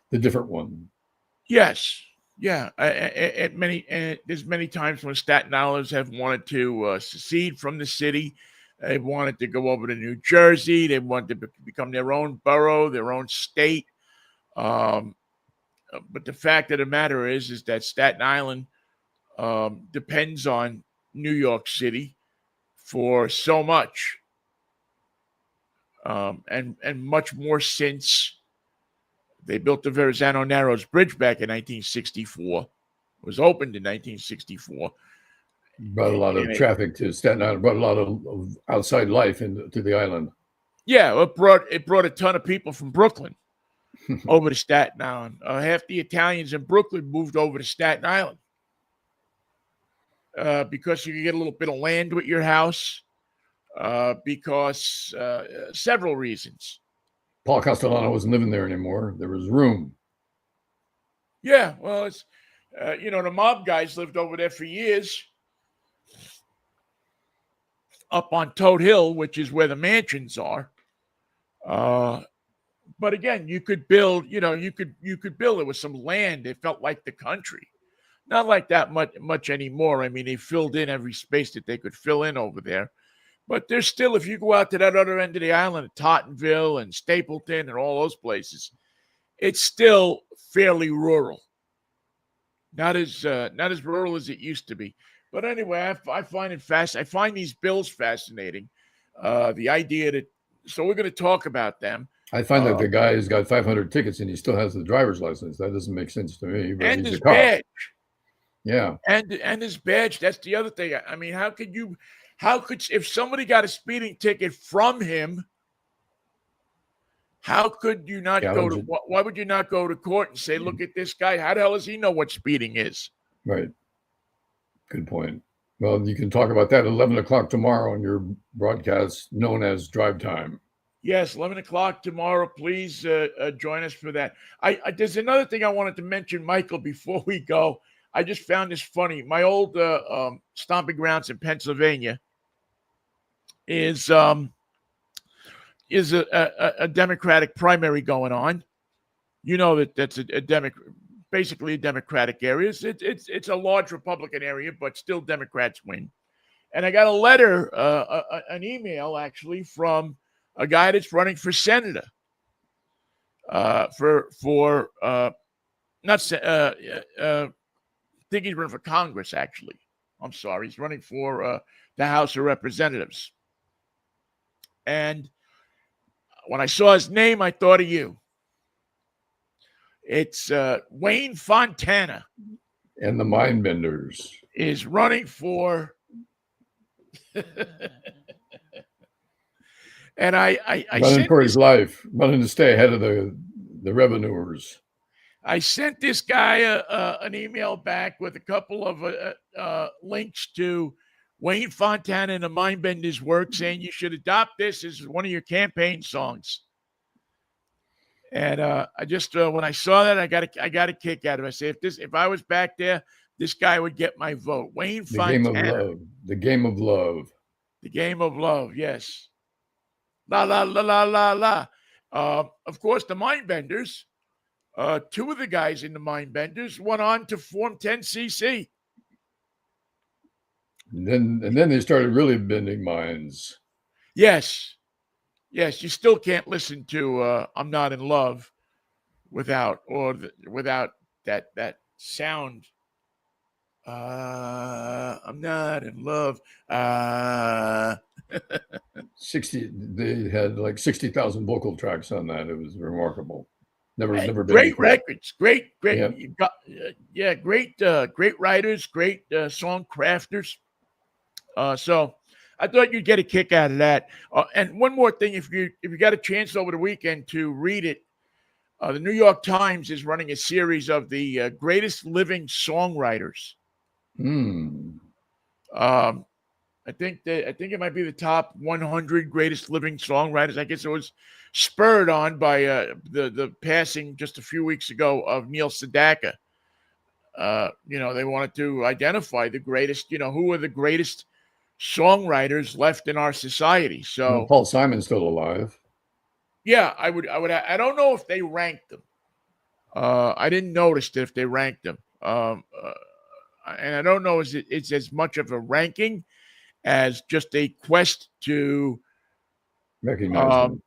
the different one. Yes. Yeah. There's many times when Staten Islanders have wanted to secede from the city. They wanted to go over to New Jersey. They wanted to become their own borough, their own state. But the fact of the matter is that Staten Island depends on New York City for so much, and much more since they built the Verrazano Narrows Bridge back in 1964. It was opened in 1964. Brought a lot of traffic to Staten Island. Brought a lot of outside life into the island. Yeah, it brought a ton of people from Brooklyn over to Staten Island. Half the Italians in Brooklyn moved over to Staten Island because you could get a little bit of land with your house. Because several reasons. Paul Castellano wasn't living there anymore. There was room. Yeah, well, it's the mob guys lived over there for years, up on Toad Hill, which is where the mansions are. But again, you could build. You could build it with some land. It felt like the country, not like that much anymore. I mean, they filled in every space that they could fill in over there. But there's still, if you go out to that other end of the island, Tottenville and Stapleton and all those places, it's still fairly rural. Not as rural as it used to be. But anyway, I find it I find these bills fascinating. The idea that, so we're going to talk about them. I find that the guy has got 500 tickets and he still has the driver's license. That doesn't make sense to me. But and he's his a cop. Badge. Yeah. And his badge. That's the other thing. I mean, if somebody got a speeding ticket from him, how could you not why would you not go to court and say, look at this guy? How the hell does he know what speeding is? Right. Good point. Well, you can talk about that at 11 o'clock tomorrow on your broadcast known as Drive Time. Yes, 11 o'clock tomorrow. Please join us for that. There's another thing I wanted to mention, Michael, before we go. I just found this funny. My old stomping grounds in Pennsylvania is a Democratic primary going on. You know that's basically a Democratic area. It's a large Republican area, but still Democrats win. And I got a letter, an email actually, from a guy that's running for senator. I think he's running for Congress, actually. I'm sorry. He's running for the House of Representatives. And when I saw his name, I thought of you. It's Wayne Fontana. And the Mindbenders. Is running for... And I running for his life, running to stay ahead of the revenuers. I sent this guy an email back with a couple of links to Wayne Fontana and the Mindbenders' work, saying you should adopt this as one of your campaign songs. And I just when I saw that, I got a kick out of it. I said, if I was back there, this guy would get my vote. Wayne Fontana. The Game of Love. The Game of Love. Yes. La la la la la la. Of course, the Mindbenders. Two of the guys in the Mindbenders went on to form 10cc. And then they started really bending minds. Yes. You still can't listen to "I'm Not in Love" without that sound. I'm not in love. 60. They had like 60,000 vocal tracks on that. It was remarkable. Never been Great equal. records, great. Yeah. You got, great writers, great song crafters. So I thought you'd get a kick out of that. And one more thing, if you got a chance over the weekend to read it, the New York Times is running a series of the greatest living songwriters. Hmm. Um, I think it might be the top 100 greatest living songwriters. I guess it was spurred on by the passing just a few weeks ago of Neil Sedaka. They wanted to identify the greatest. Who are the greatest songwriters left in our society. Well, So Paul Simon's still alive. yeah, I don't know if they ranked them. I didn't notice if they ranked them. And I don't know if it's as much of a ranking as just a quest Recognize um, them.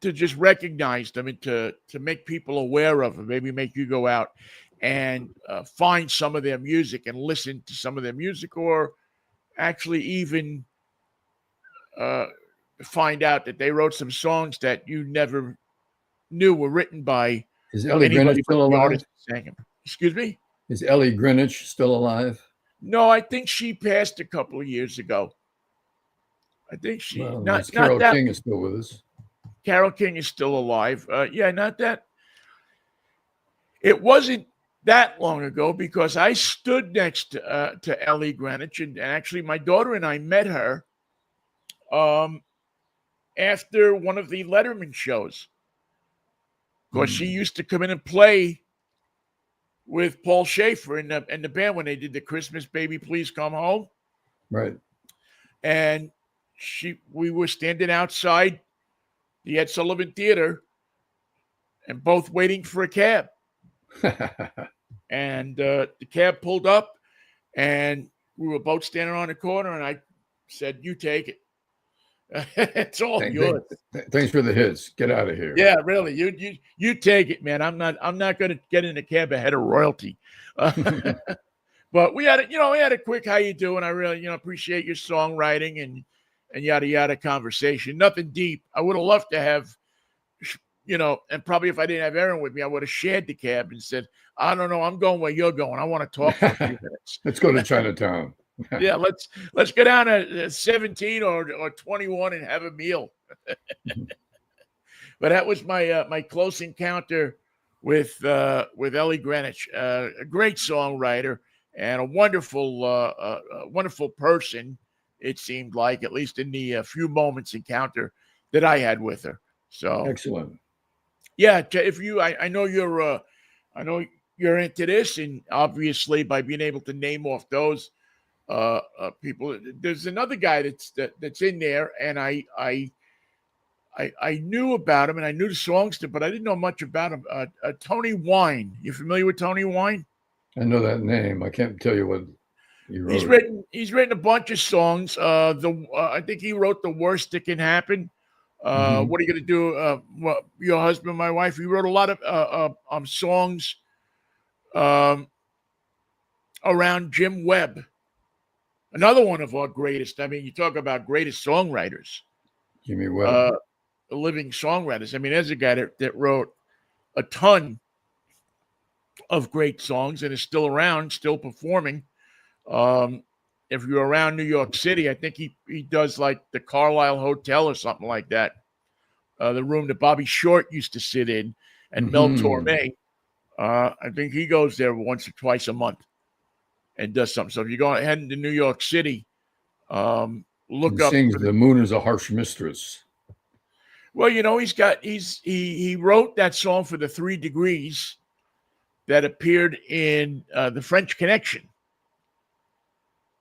to just recognize them and to make people aware of them. Maybe make you go out and find some of their music and listen to some of their music, or actually even uh, find out that they wrote some songs that you never knew were written by Is Ellie Greenwich anybody but still the alive? artist who sang them. Excuse me? Is Ellie Greenwich still alive? No, I think she passed a couple of years ago. I think she Well, not that's not Carole that King is still with us. Carole King is still alive. Yeah, not that. It wasn't that long ago because I stood next to Ellie Greenwich, and actually my daughter and I met her um, after one of the Letterman shows. Because she Hmm. used to come in and play with Paul Schaefer in the band when they did the Christmas Baby Please Come Home. Right. And we were standing outside the Ed Sullivan Theater and both waiting for a cab. And the cab pulled up and we were both standing on the corner, and I said, "You take it. It's all yours." Thanks for the hits. Get out of here. Yeah, really. You take it, man. I'm not going to get in the cab ahead of royalty. But we had a quick "how you doing?" I really, appreciate your songwriting and yada yada conversation. Nothing deep. I would have loved to have, and probably if I didn't have Aaron with me, I would have shared the cab and said, "I don't know, I'm going where you're going. I want to talk for a few minutes." Let's go to Chinatown. Yeah, let's go down to 17 or 21 and have a meal. But that was my close encounter with Ellie Greenwich, a great songwriter and a wonderful person. It seemed like, at least in the few moments encounter that I had with her. So Excellent. yeah, if I know you're into this, and obviously by being able to name off those people, there's another guy that's in there, and I knew about him and I knew the songs, but I didn't know much about him. Tony Wine. You familiar with Tony Wine? I know that name. I can't tell you what you He's wrote. written a bunch of songs. I think he wrote "The Worst That Can Happen." Hmm. What are you going to do? Your husband, my wife. He wrote a lot of songs um, around Jim Webb, another one of our greatest. I mean, you talk about greatest songwriters, Jimmy Webb. uh, living songwriters. I mean, there's a guy that wrote a ton of great songs and is still around, still performing. Um, if you're around New York City, I think he does like the Carlisle Hotel or something like that. The room that Bobby Short used to sit in, and Mel Hmm. Torme. I think he goes there once or twice a month and does something. So if you go ahead into New York City, And look up sings for the. "The Moon is a Harsh Mistress." Well, he wrote that song for the 3 Degrees that appeared in the French Connection.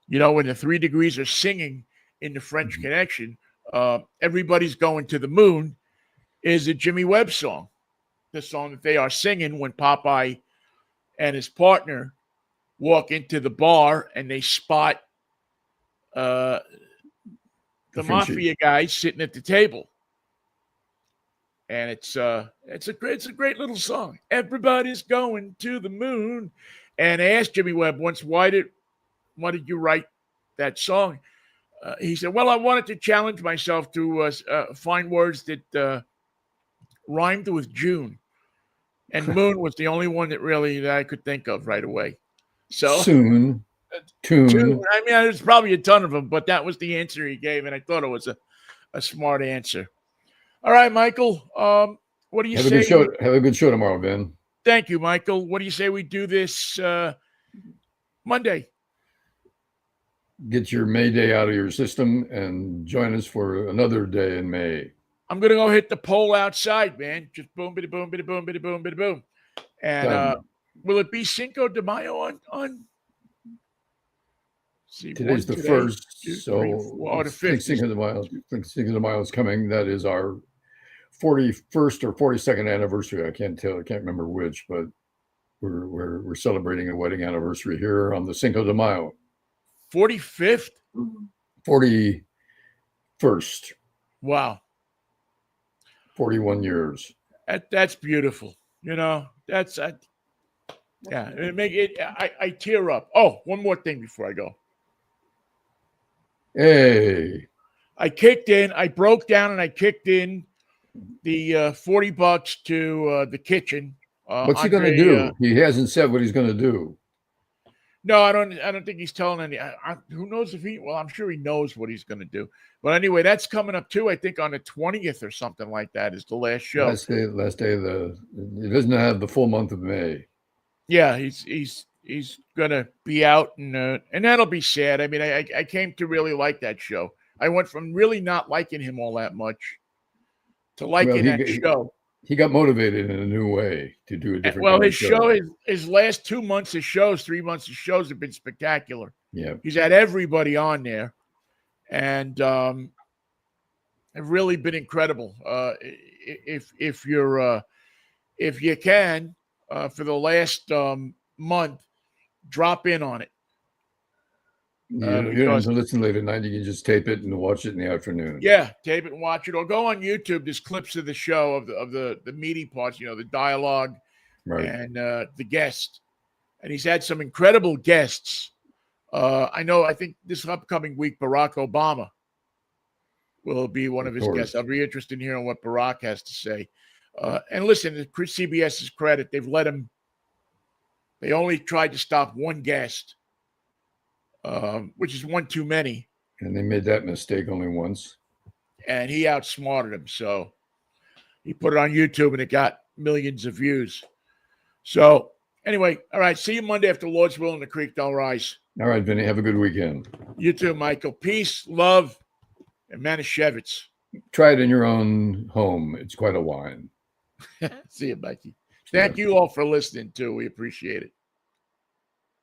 When the 3 Degrees are singing in the French Mhm. Connection, Everybody's Going to the Moon is a Jimmy Webb song. The song that they are singing when Popeye and his partner walk into the bar and they spot uh, Da the Vinci. mafia guys sitting at the table. And it's a great little song. Everybody's going to the moon. And I asked Jimmy Webb once, why did you write that song? He said, well, I wanted to challenge myself to find words that rhymed with June. And Moon was the only one that I could think of right away. So Soon, tune. I mean, there's probably a ton of them, but that was the answer he gave, and I thought it was a smart answer. All right, Michael. What do you Have a say? good show. Have a good show tomorrow, Vin. Thank you, Michael. What do you say we do this Monday? Get your May Day out of your system and join us for another day in May. I'm gonna go hit the pole outside, man. Just boom, bitty boom, bitty boom, bitty boom, bitty boom. And will it be Cinco de Mayo on? See, today's the today, first, 2, so 3, 4, the 5th. Cinco de Mayo is coming. That is our 41st or 42nd anniversary. I can't tell. I can't remember which, but we're celebrating a wedding anniversary here on the Cinco de Mayo. 45th. 41st. Wow. 41 years. That's beautiful. That's yeah. It make it. I tear up. Oh, one more thing before I go. Hey. I kicked in. I broke down and I kicked in the $40 to the kitchen. What's he going to do? He hasn't said what he's going to do. No, I don't think he's telling any. Who knows if he? Well, I'm sure he knows what he's going to do. But anyway, that's coming up too. I think on the 20th or something like that is the last show. Last day of the. It doesn't have the full month of May. Yeah, he's going to be out, and that'll be sad. I mean, I came to really like that show. I went from really not liking him all that much to liking that show. He got motivated in a new way to do a different. Well, his show, his last 2 months of shows, 3 months of shows have been spectacular. Yeah, he's had everybody on there, and have really been incredible. If you can, for the last month, drop in on it. You don't have to listen late at night. You can just tape it and watch it in the afternoon. Yeah, tape it and watch it, or go on YouTube. There's clips of the show of the meaty parts, the dialogue, right, and the guest. And he's had some incredible guests. I think this upcoming week, Barack Obama will be one of his guests. I'll be interested in hearing what Barack has to say. And listen, to CBS's credit, they've let him. They only tried to stop one guest. Which is one too many. And they made that mistake only once. And he outsmarted him. So he put it on YouTube and it got millions of views. So anyway, all right. See you Monday after Lord's will and the creek don't rise. All right, Vinny. Have a good weekend. You too, Michael. Peace, love, and Manischewitz. Try it in your own home. It's quite a wine. See you, Mikey. Thank you all for listening, too. We appreciate it.